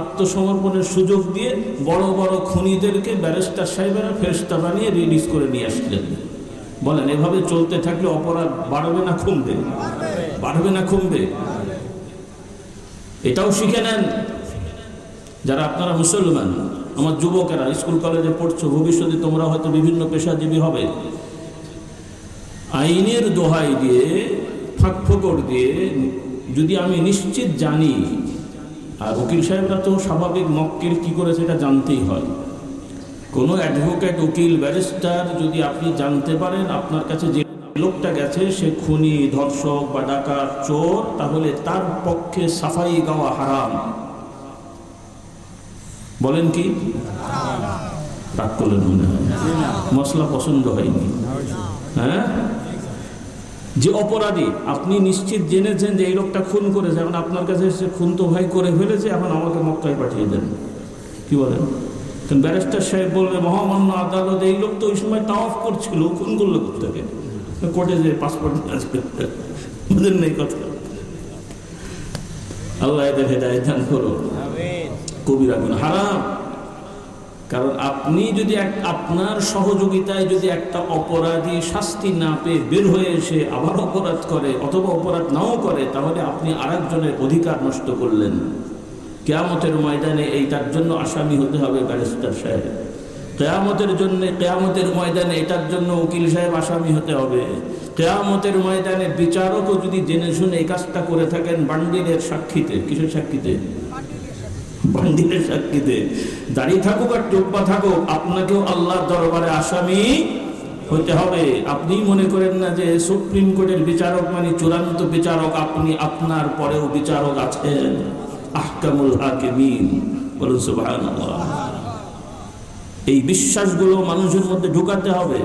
Speaker 1: আত্মসমর্পণের সুযোগ দিয়ে বড় বড় খুনিদেরকে ব্যারিস্টার সাহেবেরা ফেরেশতা বানিয়ে রিলিজ করে নিয়ে আসলেন। বলেন এভাবে চলতে থাকলে অপরাধ বাড়বে না কমবে? বাড়বে না কমবে? এটাও শিখে নেন যারা আপনারা মুসলমান, আমার যুবকেরা স্কুল কলেজে পড়ছো, ভবিষ্যতে তোমরা হয়তো বিভিন্ন পেশাজীবী হবে। আইনের দোহাই দিয়ে ফাঁক ফোকর দিয়ে যদি আমি নিশ্চিত জানি, আর উকিল সাহেবরা তো স্বাভাবিক মক্কেল কি করে সেটা জানতেই হয়। কোনো অ্যাডভোকেট, উকিল, ব্যারিস্টার যদি আপনি জানতে পারেন আপনার কাছে যে লোকটা গেছে সে খুনি, ধর্ষক বা ডাকাত, চোর, তাহলে তার পক্ষে সাফাই গাওয়া হারাম। বলেন কি? রাগ করলেন মনে হয়, মশলা পছন্দ হয়নি। হ্যাঁ, যে অপরাধী আপনি নিশ্চিত জেনেছেন যে এই লোকটা খুন করেছে, এখন আপনার কাছে এসে খুন তো ভাই করে ফেলেছে, এখন আমাকে মক্কায় পাঠিয়ে দেন, কি বলেন? কারণ ব্যারিস্টার সাহেব বলবে মহামান্য আদালত এই লোক তো ওই সময় তাওয়াফ করছিল, খুন করলো কোথেকে? কোর্টে যে পাসপোর্ট আসবে, বুঝলেন না এই কথা? আল্লাহ এদের হেদায়েত দান করো। কবিরা গুনাহ, হারাম। কারণ আপনি যদি আপনার সহযোগিতায় যদি একটা অপরাধী শাস্তি না পেয়ে বের হয়ে এসে আবার অপরাধ করে অথবা অপরাধ নাও করে, তাহলে আপনি আরেকজনের অধিকার নষ্ট করলেন। কিয়ামতের ময়দানে এইটার জন্য আসামি হতে হবে ব্যারিস্টার সাহেব। কিয়ামতের ময়দানে এটার জন্য উকিল সাহেব আসামি হতে হবে। কিয়ামতের ময়দানে বিচারকও যদি জেনে শুনে এই কাজটা করে থাকেন বান্ডিলের সাক্ষীতে, কিসের সাক্ষীতে? বান্ডিলের সাক্ষীতে। দাড়ি থাকুক আর টোপ্পা থাকুক, আপনাকেও আল্লাহর দরবারে আসামি হতে হবে। আপনি মনে করেন না যে সুপ্রিম কোর্টের বিচারক মানে চূড়ান্ত বিচারক, আপনি আপনার পরেও বিচারক আছেন। আহকামুল হাকিমিন, বলুন সুবহানাল্লাহ। এই বিশ্বাসগুলো মানুষের মধ্যে ঢুকাতে হবে।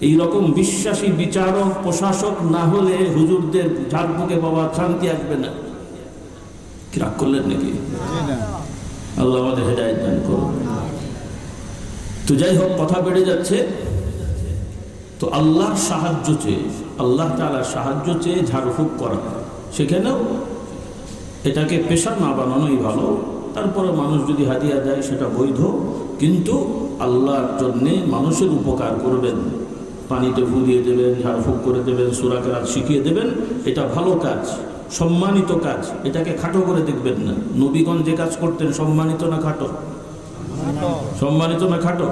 Speaker 1: এই রকম বিশ্বাসী বিচারক, প্রশাসক না হলে হুজুরদের ঝাড়ফুঁকে বাবা শান্তি আসবে না। কি রাগ করলেন নাকি? আল্লাহ আমাদের হেদায়েত দান করুন। তো যাই হোক, কথা বেড়ে যাচ্ছে। তো আল্লাহর সাহায্য চেয়ে, আল্লাহ তাআলার সাহায্য চেয়ে ঝাড়ফুঁক করা, সেখানেও এটাকে পেশা না বানানোই ভালো। তারপরে মানুষ যদি হাদিয়া দেয় সেটা বৈধ, কিন্তু আল্লাহর জন্যে মানুষের উপকার করবেন, পানিতে ফু দিয়ে দেবেন, ঝাড়ফুঁক করে দেবেন, সূরা কেরাত শিখিয়ে দেবেন, এটা ভালো কাজ, সম্মানিত কাজ। এটাকে খাটো করে দেখবেন না। নবীগণ যে কাজ করতেন সম্মানিত না খাটো? সম্মানিত না খাটো?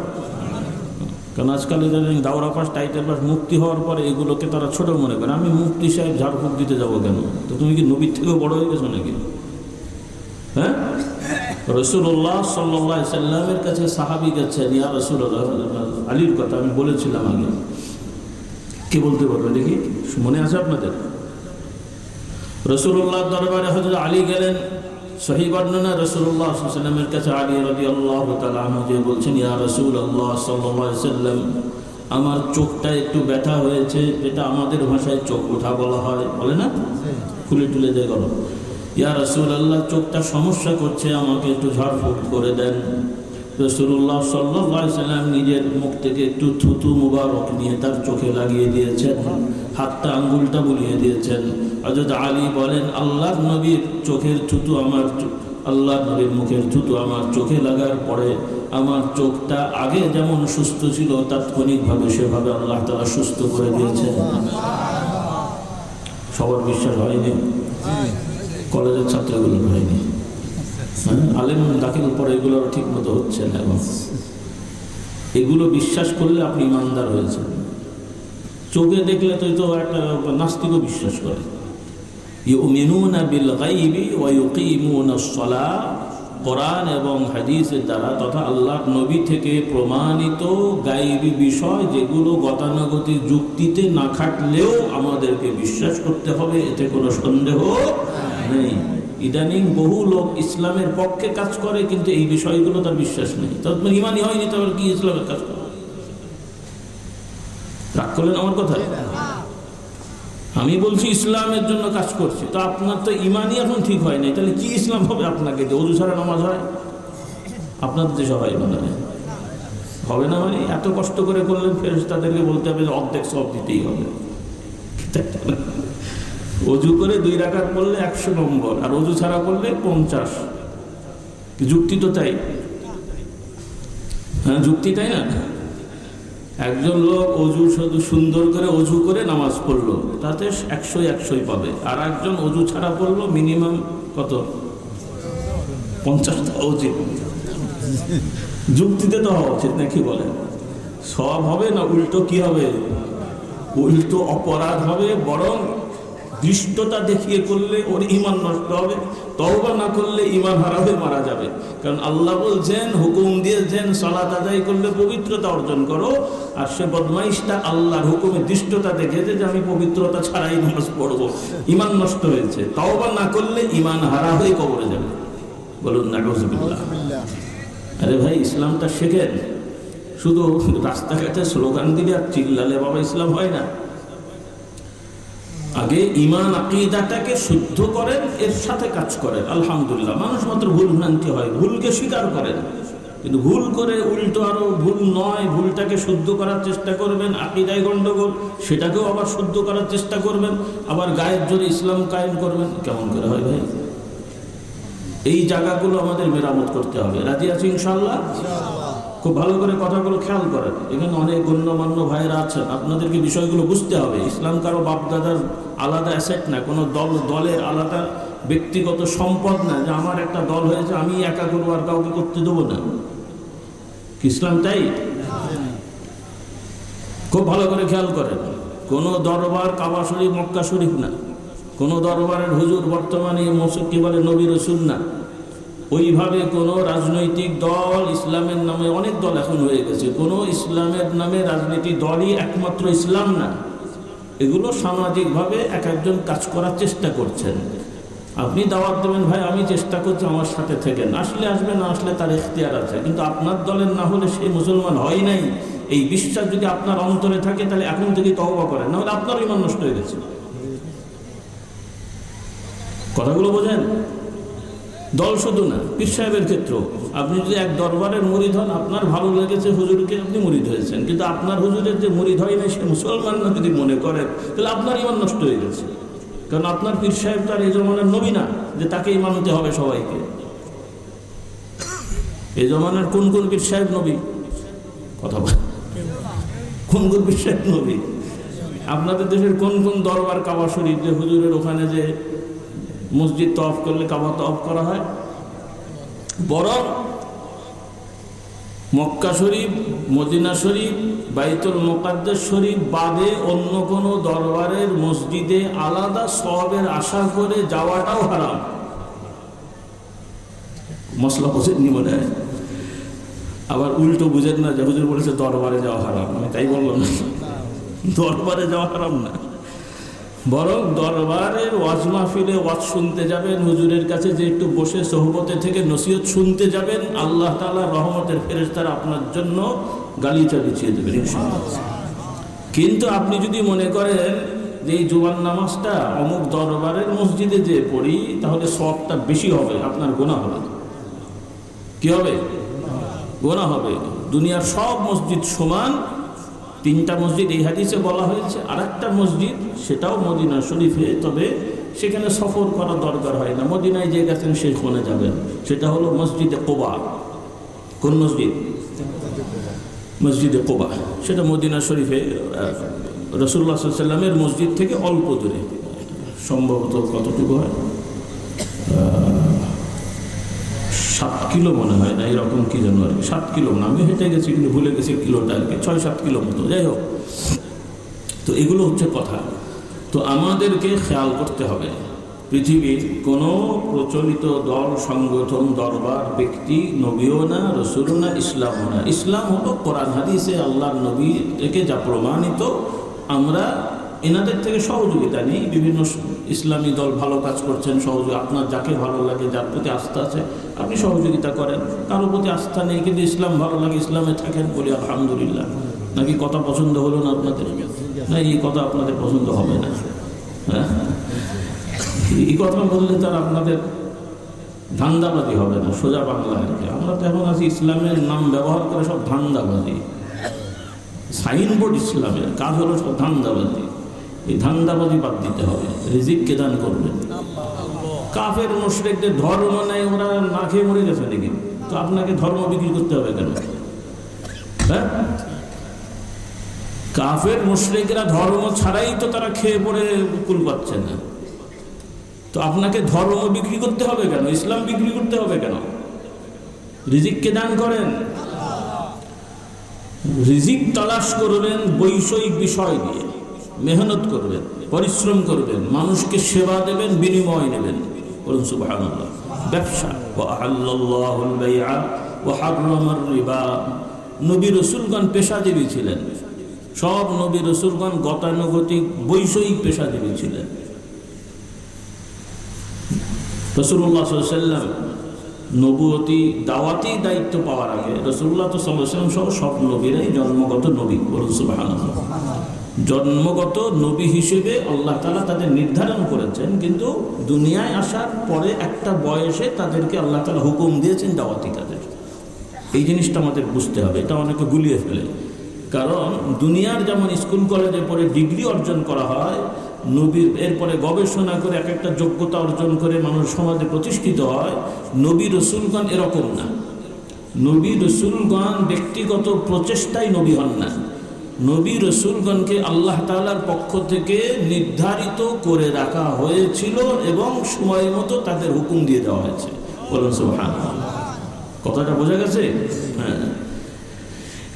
Speaker 1: কারণ আজকাল দাওরা পাস, টাইটেল পাস, মুক্তি হওয়ার পরে এগুলোকে তারা ছোট মনে করে। আমি মুফতি সাহেব ঝাড়ফুঁক দিতে যাবো কেন? তো তুমি কি নবীর থেকেও বড় হয়ে গেছো নাকি? হ্যাঁ, রাসূলুল্লাহ সাল্লাল্লাহু আলাইহি সাল্লামের কাছে সাহাবী গেছেন, ইয়া রাসূলুল্লাহ, আলীর কথা আমি বলেছিলাম আগে, কে বলতে পারবে দেখি, মনে আছে আপনাদের? রাসূলুল্লাহ দরবারে হযরত আলী গেলেন। সহিহ বর্ণনা, রাসূলুল্লাহ সাল্লাল্লাহু আলাইহি সাল্লামের কাছে আলী রাদিয়াল্লাহু তাআলা আনহু যে বলছেন, ইয়া রাসূলুল্লাহ সাল্লাল্লাহু আলাইহি সাল্লাম, আমার চোখটা একটু ব্যথা হয়েছে, এটা আমাদের ভাষায় চোখ ওঠা বলা হয়, বলে না? খুলে টুলে যায় গেল। ইয়া রাসূলুল্লাহ, চোখটা সমস্যা করছে, আমাকে একটু ঝাড়ফুঁক করে দেন। রাসূলুল্লাহ সাল্লাল্লাহু আলাইহি সাল্লাম নিজের মুখ থেকে একটু থুতু মুবারক নিয়ে তার চোখে লাগিয়ে দিয়েছেন, হাতটা আঙ্গুলটা বুলিয়ে দিয়েছেন। হযরত আলী বলেন, আল্লাহর নবীর চোখের থুতু আমার, আল্লাহর নবীর মুখের থুতু আমার চোখে লাগার পরে আমার চোখটা আগে যেমন সুস্থ ছিল তাৎক্ষণিকভাবে সেভাবে আল্লাহ তাআলা সুস্থ করে দিয়েছেন। সবার বিশ্বাস হয়নি? কলেজের ছাত্রগুলোর হয়নি। আলেম দাখিল পরে এগুলো ঠিক মতো হচ্ছে না। এগুলো বিশ্বাস করলে আপনি ইমানদার হয়েছেন। চোখে দেখলে তো একটা নাস্তিকও বিশ্বাস করে। ইউমিনুনা বিল গায়বি ওয়া ইউকিমুনাস সালাহ, কোরআন এবং হাদিসের দ্বারা তথা আল্লাহর নবী থেকে প্রমাণিত গায়বী বিষয় যেগুলো গতানুগতিক যুক্তিতে না খাটলেও আমাদেরকে বিশ্বাস করতে হবে, এতে কোনো সন্দেহ নেই। ইদানিং বহু লোক ইসলামের পক্ষে কাজ করে কিন্তু এই বিষয়গুলো তার বিশ্বাস নেই, তার ইমানই হয়নি, তারপর কি ইসলামের কাজ করে? রাগ করলেন আমার কথা? আমি বলছি ইসলামের জন্য কাজ করছি, তো আপনার তো ইমানই এখন ঠিক হয় নাই, তাহলে কি ইসলাম হবে আপনাকে? যে অজু ছাড়া নামাজ হয়? আপনাদের দেশে হয় মানে হবে না, মানে এত কষ্ট করে করলেন, ফেরেশতাদেরকে বলতে হবে যে অর্ধেক সব দিতেই হবে। অজু করে 2 রাকাত পড়লে 100 নম্বর, আর অজু ছাড়া করলে 50। যুক্তি তো তাই, হ্যাঁ যুক্তি তাই না? একজন লোক অজু শুধু সুন্দর করে অজু করে নামাজ পড়লো, তাতে 100 পাবে, আর একজন অজু ছাড়া পড়লো মিনিমাম কত? 50 হওয়া উচিত। যুক্তিতে তো হওয়া উচিত নাকি বলেন? সব হবে না, উল্টো কি হবে? উল্টো অপরাধ হবে, বরং দৃষ্টতা দেখিয়ে করলে ওর ঈমান নষ্ট হবে, তওবা না করলে ঈমান হারা হয়ে মারা যাবে। কারণ আল্লাহ বলছেন, হুকুম দিয়েছেন সালাত আদায় করলে পবিত্রতা অর্জন করো, আর সে বদমাইশটা আল্লাহর হুকুমে দৃষ্টতা দেখেছে যে আমি পবিত্রতা ছাড়াই নামাজ পড়বো, ঈমান নষ্ট হয়েছে, তওবা না করলে ঈমান হারা হয়ে কবরে যাবে। বলুন নাউযুবিল্লাহ। আরে ভাই, ইসলামটা শেখেন। শুধু রাস্তাঘাটে স্লোগান দিলে আর চিল্লালে বাবা ইসলাম হয় না। আগে ঈমান আকীদাটাকে শুদ্ধ করেন, এর সাথে কাজ করেন। আলহামদুলিল্লাহ, মানুষ মাত্র ভুল ভ্রান্তি হয়, ভুলকে স্বীকার করেন, কিন্তু ভুল করে উল্টো আরো ভুল নয়, ভুলটাকে শুদ্ধ করার চেষ্টা করবেন। আকীদায় গন্ডগোল, সেটাকেও আবার শুদ্ধ করার চেষ্টা করবেন, আবার গায়ের জোরে ইসলাম কায়েম করবেন। কেমন করে হয় ভাই? এই জায়গাগুলো আমাদের মেরামত করতে হবে। রাজি আছি ইনশাআল্লাহ? খুব ভালো করে কথাগুলো খেয়াল করেন। এখানে অনেক গণ্যমান্য ভাইরা আছেন, আপনাদেরকে বিষয়গুলো বুঝতে হবে। ইসলাম কারো বাপদাদার আলাদা অ্যাসেট না, কোনো দলের আলাদা ব্যক্তিগত সম্পদ না, যে আমার একটা দল হয়েছে আমি একা করবো আর কাউকে করতে দেবো না। ইসলাম তাই? খুব ভালো করে খেয়াল করেন। কোনো দরবার কাবা শরীফ, মক্কা শরীফ না, কোনো দরবারের হুজুর বর্তমানে কি বলে নবী রাসূল না। ওইভাবে কোনো রাজনৈতিক দল, ইসলামের নামে অনেক দল এখন হয়ে গেছে, কোনো ইসলামের নামে রাজনীতি দলই একমাত্র ইসলাম না। এগুলো সামাজিকভাবে এক একজন কাজ করার চেষ্টা করছেন। আপনি দাওয়াত দেবেন, ভাই আমি চেষ্টা করছি, আমার সাথে থেকেন, আসলে আসবে, না আসলে তার ইখতিয়ার আছে, কিন্তু আপনার দলের না হলে সে মুসলমান হয় নাই। এই বিশ্বাস যদি আপনার অন্তরে থাকে, তাহলে এখন থেকে তওবা করেন, নাহলে আপনার ঈমান নষ্ট হয়ে গেছে। কথাগুলো বোঝেন? দল শুধু না, পীর সাহেবের ক্ষেত্রেও আপনি যদি এক দরবারের মুরিদ হন, আপনার ভালো লেগেছে হুজুরকে, আপনি মুরিদ হয়েছেন, কিন্তু আপনার হুজুরের যে মুরিদ হয় না সে মুসলমান না যদি মনে করেন, তাহলে আপনার ঈমান নষ্ট হয়ে গেছে। কারণ আপনার পীর সাহেব তার এই জমানার নবী না যে তাকেই মানতে হবে সবাইকে। এই জমানার কোন কোন পীর সাহেব নবী? কথা বল, কোন কোন পীর সাহেব নবী? আপনাদের দেশের কোন কোন দরবার কাবা শরীফ, যে হুজুরের ওখানে যে মসজিদ তওয়াফ করলে কাবা তওয়াফ করা হয়? বরং মক্কা শরীফ, মদিনা শরীফ, বাইতুল মুকাদ্দাস শরীফ বাদে অন্য কোনো দরবারের মসজিদে আলাদা সওয়াবের আশা করে যাওয়াটাও হারাম। মশলা বোঝেননি মনে হয়? আবার উল্টো বুঝেন না যে হুজুর বলেছে দরবারে যাওয়া হারাম, আমি তাই বললাম না। দরবারে যাওয়া হারাম না, বরং দরবারের ওয়াজ মাহফিলে ওয়াজ শুনতে যাবেন, হুজুরের কাছে যে একটু বসে সোহবতে থেকে নসিহত শুনতে যাবেন, আল্লাহ তাআলার রহমতের ফেরেশতারা আপনার জন্য গালিচা বিছিয়ে দেবেন ইনশাআল্লাহ। কিন্তু আপনি যদি মনে করেন যে এই জুমার নামাজটা অমুক দরবারের মসজিদে যে পড়ি, তাহলে সওয়াবটা বেশি হবে, আপনার গুনাহ হবে। কি হবে? গুনাহ হবে। দুনিয়ার সব মসজিদ সমান, 3টা মসজিদ এই হাদিসে বলা হয়েছে, আর একটা মসজিদ সেটাও মদিনা শরীফে, তবে সেখানে সফর করার দরকার হয় না, মদিনায় যে গেছেন সেখানে যাবেন, সেটা হলো মসজিদে কুবা। কোন মসজিদ? মসজিদে কুবা। সেটা মদিনা শরীফে রাসূলুল্লাহ সাল্লাল্লাহু আলাইহি ওয়াসাল্লামের মসজিদ থেকে অল্প দূরে, সম্ভবত কতটুকু হয়, 7 কিলো মনে হয় না, এরকম কি যেন আর কি, 7 কিলো না, আমি হেঁটে গেছি কিন্তু ভুলে গেছি কিলোটা আর কি, 6-7 কিলো মতো, যাই হোক। তো এগুলো হচ্ছে কথা। তো আমাদেরকে খেয়াল করতে হবে, পৃথিবীর কোনো প্রচলিত দল, সংগঠন, দরবার, ব্যক্তি নবীও না, রসুলও না, ইসলামও না। ইসলাম হলো কোরআন হাদিসে আল্লাহর নবী থেকে যা প্রমাণিত, আমরা এনাদের থেকে সহযোগিতা নিই। বিভিন্ন ইসলামী দল ভালো কাজ করছেন, আপনার যাকে ভালো লাগে, যার প্রতি আস্থা আছে আপনি সহযোগিতা করেন। কারোর প্রতি আস্থা নেই কিন্তু ইসলাম ভালো লাগে, ইসলামে থাকেন, বলি আলহামদুলিল্লাহ। নাকি কথা পছন্দ হলো না আপনাদের? না, এই কথা আপনাদের পছন্দ হবে না। হ্যাঁ, এই কথা বললে তার আপনাদের ধান্দাবাজি হবে না, সোজা বাংলা আর কি। আমরা তো এখন আছি ইসলামের নাম ব্যবহার করে সব ধান্দাবাজি, সাইনবোর্ড ইসলামের কাজ হলো সব ধান্দাবাজি। এই ধান্দাবাজি বাদ দিতে হবে। রিজিককে দান করবেন। কাফের মুশরিকদের ধর্ম নেই, ওরা না খেয়ে মরে গেছে নাকি? তো আপনাকে ধর্ম বিক্রি করতে হবে কেন? হ্যাঁ, কাফের মুশরিকরা ধর্ম ছাড়াই তো তারা খেয়ে পড়ে কুল পাচ্ছে না, তো আপনাকে ধর্ম বিক্রি করতে হবে কেন? ইসলাম বিক্রি করতে হবে কেন? রিজিককে দান করেন। রিজিক তালাশ করবেন বৈষয়িক বিষয় দিয়ে, মেহনত করবেন, পরিশ্রম করবেন, মানুষকে সেবা দেবেন, বিনিময় নেবেন। বলুন সুবহানাল্লাহ। ব্যবসা, ওয়া আহাল্লাল্লাহুল বাইআ ওয়া হাররামার রিবা। নবী রাসূলগণ পেশাজীবী ছিলেন, সব নবী রাসূলগণ গতানুগতিক বৈষয়িক পেশাজীবী ছিলেন। রাসূলুল্লাহ সাল্লাল্লাহু আলাইহি ওয়াসাল্লাম নবুয়তি দাওয়াতি দায়িত্ব পাওয়ার আগে রাসূলুল্লাহ সাল্লাল্লাহু আলাইহি ওয়াসাল্লাম সহ সব নবীরাই জন্মগত নবী। বলুন সুবহানাল্লাহ। জন্মগত নবী হিসেবে আল্লাহ তাআলা তাদের নির্ধারণ করেছেন, কিন্তু দুনিয়ায় আসার পরে একটা বয়সে তাদেরকে আল্লাহ তাআলা হুকুম দিয়েছেন দাওয়াতি কাজের। এই জিনিসটা আমাদের বুঝতে হবে, এটা অনেকে গুলিয়ে ফেলে। কারণ দুনিয়ার যেমন স্কুল কলেজে পড়ে ডিগ্রি অর্জন করা হয়, নবীর এরপরে গবেষণা করে এক একটা যোগ্যতা অর্জন করে মানুষ সমাজে প্রতিষ্ঠিত হয়, নবী রাসূলগণ এরকম না। নবী রাসূলগণ ব্যক্তিগত প্রচেষ্টায় নবী হন না। নবী রাসূলগণকে আল্লাহ তাআলার পক্ষ থেকে নির্ধারিত করে রাখা হয়েছিল এবং সময় মতো তাদের হুকুম দিয়ে দেওয়া হয়েছে। বলুন সুবহানাল্লাহ। কথাটা বোঝা গেছে? হ্যাঁ,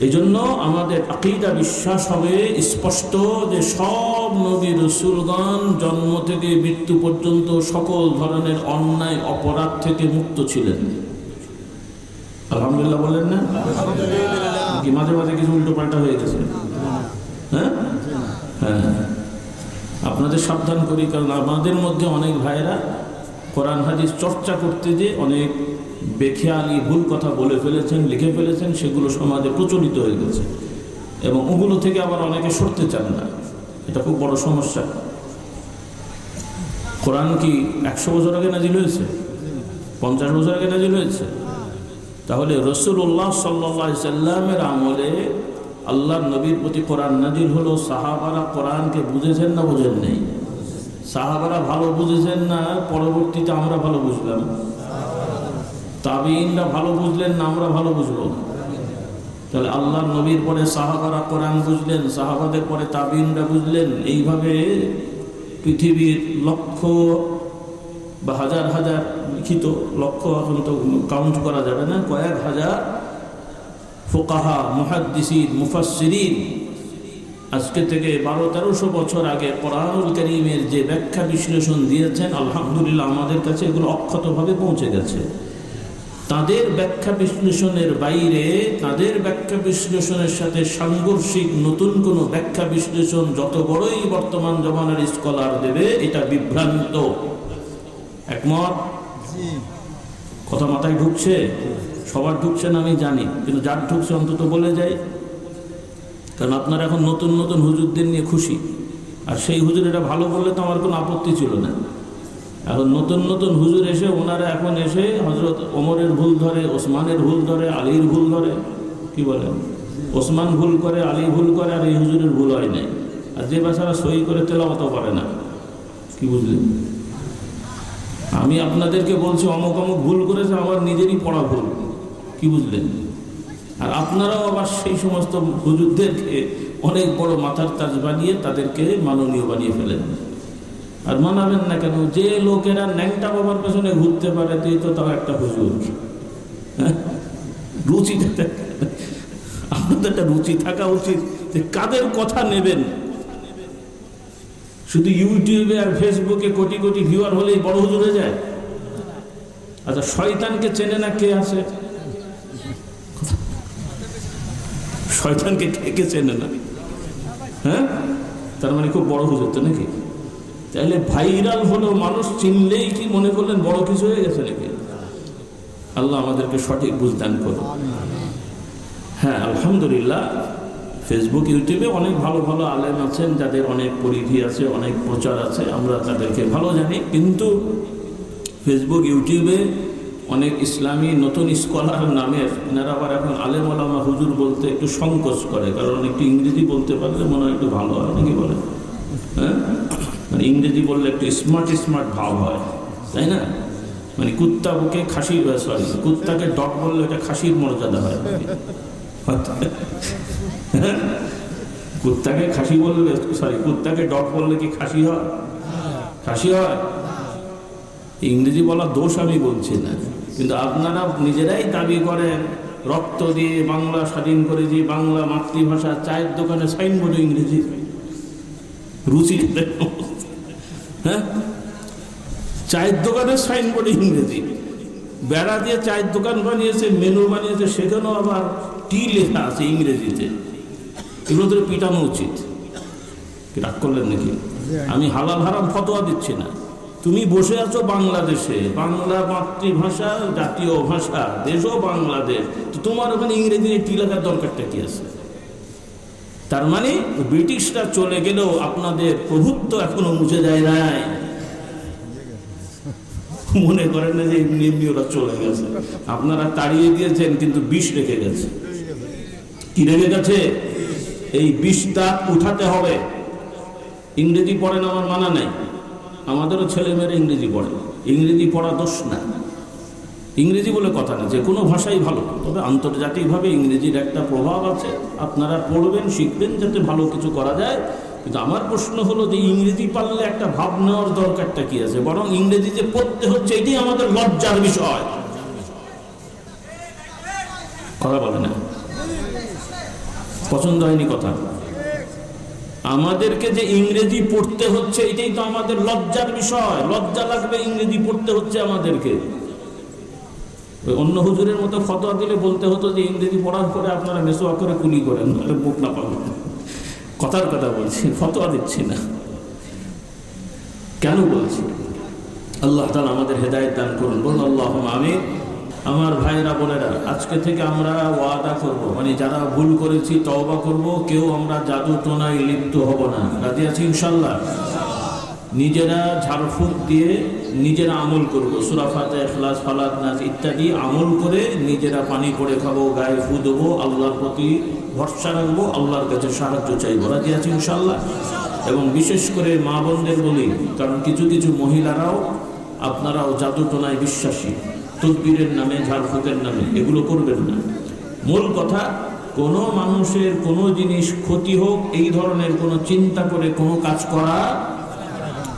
Speaker 1: এই জন্য আমাদের আকীদা বিশ্বাস হবে স্পষ্ট যে সব নবী রাসূলগণ জন্ম থেকে মৃত্যু পর্যন্ত সকল ধরনের অন্যায় অপরাধ থেকে মুক্ত ছিলেন। আলহামদুলিল্লাহ বলেন না? কি মাঝে মাঝে কিছু উল্টো পাল্টা হয়ে গেছে? হ্যাঁ হ্যাঁ, আপনাদের সাবধান করি, কারণ আমাদের মধ্যে অনেক ভাইরা কোরআন হাদিস চর্চা করতে যে অনেক বেখেয়ালি ভুল কথা বলে ফেলেছেন, লিখে ফেলেছেন, সেগুলো সমাজে প্রচলিত হয়ে গেছে এবং ওগুলো থেকে আবার অনেকে সরতে চান না। এটা খুব বড় সমস্যা। কোরআন কি 100 বছর আগে নাজিল হয়েছে? 50 বছর আগে নাজিল হয়েছে? তাহলে রাসূলুল্লাহ সাল্লাল্লাহু আলাইহি সাল্লামের আমলে আল্লাহর নবীর প্রতি কোরআন নাজিল হলো। সাহাবারা কোরআনকে বুঝেছেন না বুঝেন নাই? সাহাবারা ভালো বুঝেছেন না পরবর্তীতে আমরা ভালো বুঝলাম? তাবিঈনরা ভালো বুঝলেন না আমরা ভালো বুঝবো? তাহলে আল্লাহর নবীর পরে সাহাবারা কোরআন বুঝলেন, সাহাবাদের পরে তাবিঈনরা বুঝলেন। এইভাবে পৃথিবীর লক্ষ বা হাজার হাজার, লিখিত লক্ষ এখন তো কাউন্ট করা যাবে না, কয়েক হাজার ফুকাহা, মুহাদ্দিসিন, মুফাসসিরিন আজকে থেকে 1200-1300 বছর আগে কোরআনুল কারীমের যে ব্যাখ্যা বিশ্লেষণ দিয়েছেন, আলহামদুলিল্লাহ আমাদের কাছে এগুলো অক্ষতভাবে পৌঁছে গেছে। তাদের ব্যাখ্যা বিশ্লেষণের বাইরে, তাদের ব্যাখ্যা বিশ্লেষণের সাথে সাংঘর্ষিক নতুন কোনো ব্যাখ্যা বিশ্লেষণ যত বড়ই বর্তমান জমানার স্কলার দেবে, এটা বিভ্রান্ত। একমত? কথা মাথায় ঢুকছে? সবার ঢুকছে না আমি জানি, কিন্তু যার ঢুকছে অন্তত বলে যাই। কারণ আপনারা এখন নতুন নতুন হুজুরদের নিয়ে খুশি, আর সেই হুজুর এটা ভালো বললে তো আমার কোনো আপত্তি ছিল না। এখন নতুন নতুন হুজুর এসে, ওনারা এখন এসে হযরত ওমরের ভুল ধরে, ওসমানের ভুল ধরে, আলীর ভুল ধরে। কি বলেন? ওসমান ভুল করে, আলী ভুল করে, আর এই হুজুরের ভুল হয় নাই। আর যে বাচ্চারা সই করে তেলাওয়াত পারে না। কি বুঝলেন? আমি আপনাদেরকে বলছি অমুক অমুক ভুল করেছে, আমার নিজেরই পড়া ভুল। কি বুঝলেন? আর আপনারাও আবার সেই সমস্ত হুজুরদেরকে অনেক বড় মাথার তাজ বানিয়ে তাদেরকে মাননীয় বানিয়ে ফেলেন। আর মানাবেন না কেন? যে লোকেরা ন্যাংটা বাবার পেছনে ঘুরতে পারে, তো তাও একটা হুজুর। রুচি, আপনাদের একটা রুচি থাকা উচিত যে কাদের কথা নেবেন। শুধু ইউটিউবে আর ফেসবুকে কোটি কোটি ভিউয়ার হলেই বড় হুজুর হয়ে যায়? আচ্ছা, শয়তানকে চেনে না কে আছে? শয়তানকে কে চেনে না? হ্যাঁ, তার মানে খুব বড় হুজুর তো নাকি? তাহলে ভাইরাল হলো, মানুষ চিনলেই কি মনে করলেন বড় কিছু হয়ে গেছে নাকি? আল্লাহ আমাদেরকে সঠিক বুঝদান করুন। হ্যাঁ, আলহামদুলিল্লাহ ফেসবুক ইউটিউবে অনেক ভালো ভালো আলেম আছেন, যাদের অনেক পরিধি আছে, অনেক প্রচার আছে, আমরা তাদেরকে ভালো জানি। কিন্তু ফেসবুক ইউটিউবে অনেক ইসলামী নতুন স্কলার নামের, এনারা আবার এখন আলেম ওলামা হুজুর বলতে একটু সংকোচ করে, কারণ একটু ইংরেজি বলতে পারলে মনে হয় একটু ভালো হয়, নাকি বলে? হ্যাঁ, মানে ইংরেজি বললে একটু স্মার্ট স্মার্ট ভাব হয়, তাই না? মানে কুত্তা বুকে খাসি, সরি, কুত্তাকে ডগ বললে এটা খাসির মর্যাদা হয়। কুত্তাকে খাসি বললে, সরি, কুত্তাকে ডগ বললে কি খাসি হয়? খাসি হয়। ইংরেজি বলা দোষ আমি বলছি না, কিন্তু আপনারা নিজেরাই দাবি করেন রক্ত দিয়ে বাংলা স্বাধীন করেছি, বাংলা মাতৃভাষা, চায়ের দোকানে সাইনবোর্ড ইংরেজি, রুচি, হ্যাঁ, চায়ের দোকানে সাইনবোর্ড ইংরেজি, বেড়া দিয়ে চায়ের দোকান বানিয়েছে, মেনু বানিয়েছে, সেখানেও আবার টি লেখা আছে ইংরেজিতে। এগুলো তো পিটানো উচিত। রাগ করলেন নাকি? আমি হালাল হারাম ফতোয়া দিচ্ছি না। তুমি বসে আছো বাংলাদেশে, বাংলা মাতৃভাষা, জাতীয় ভাষা, দেশও বাংলাদেশ, তো তোমার ওখানে ইংরেজি টি লেখার দরকারটা কি আছে? তার মানে ব্রিটিশরা চলে গেলেও আপনাদের প্রভুত্ব এখনো মুছে যায় নাই। মনে করেন না যে এমনি এমনি ওরা চলে গেছে, আপনারা তাড়িয়ে দিয়েছেন, কিন্তু বিষ রেখে গেছে। কি রেখে গেছে? এই বিষটা উঠাতে হবে। ইংরেজি পড়েন আমার মানা নাই, আমাদেরও ছেলেমেয়েরা ইংরেজি পড়ে, ইংরেজি পড়া দোষ না, ইংরেজি বলে কথা না, যে কোনো ভাষাই ভালো, তবে আন্তর্জাতিকভাবে ইংরেজির একটা প্রভাব আছে। আপনারা পড়বেন, শিখবেন, যাতে ভালো কিছু করা যায়। কিন্তু আমার প্রশ্ন হলো যে ইংরেজি পারলে একটা ভাব নেওয়ার দরকারটা কি আছে? বরং ইংরেজি যে পড়তে হচ্ছে এটাই আমাদের লজ্জার বিষয়। কথা বলে না, পছন্দ হয়নি কথা? আমাদেরকে যে ইংরেজি পড়তে হচ্ছে এটাই তো আমাদের লজ্জার বিষয়। লজ্জা লাগবে, ইংরেজি পড়তে হচ্ছে আমাদেরকে। অন্য হুজুরের মতো ফতোয়া দিলে বলতে হতো যে ইংরেজি পড়ার পরে আপনারা মেসোয়া করে কুলি করেন, নাহলে মুখ না পাবেন। কথার কথা বলছি, ফতোয়া দিচ্ছি না। কেন বলছি? আল্লাহ তাআলা আমাদের হেদায়েত দান করুন, বলুন আল্লাহুম্মা আমিন। আমার ভাইরা বোনেরা, আজকে থেকে আমরা ওয়াদা করব, মানে যারা ভুল করেছি তওবা করব, কেউ আমরা জাদু টোনায় লিপ্ত হব না। রাজি আছি ইনশাআল্লাহ? নিজেরা ঝাড়ফুঁক দিয়ে নিজেরা আমল করব, সূরা ফাতিহা, ইখলাস, ফালাক, নাস ইত্যাদি আমল করে নিজেরা পানি পড়ে খাবো, গায়ে ফু দেবো, আল্লাহর প্রতি ভরসা রাখবো, আল্লাহর কাছে সাহায্য চাইবো। রাজি আছি ইনশাআল্লাহ? এবং বিশেষ করে মা বোনদের বলি, কারণ কিছু কিছু মহিলারাও আপনারাও জাদু টোনায় বিশ্বাসী, তদবিরের নামে, ঝাড়ফুঁকের নামে, এগুলো করবেন না। মূল কথা, কোনো মানুষের কোনো জিনিস ক্ষতি হোক এই ধরনের কোনো চিন্তা করে কোনো কাজ করা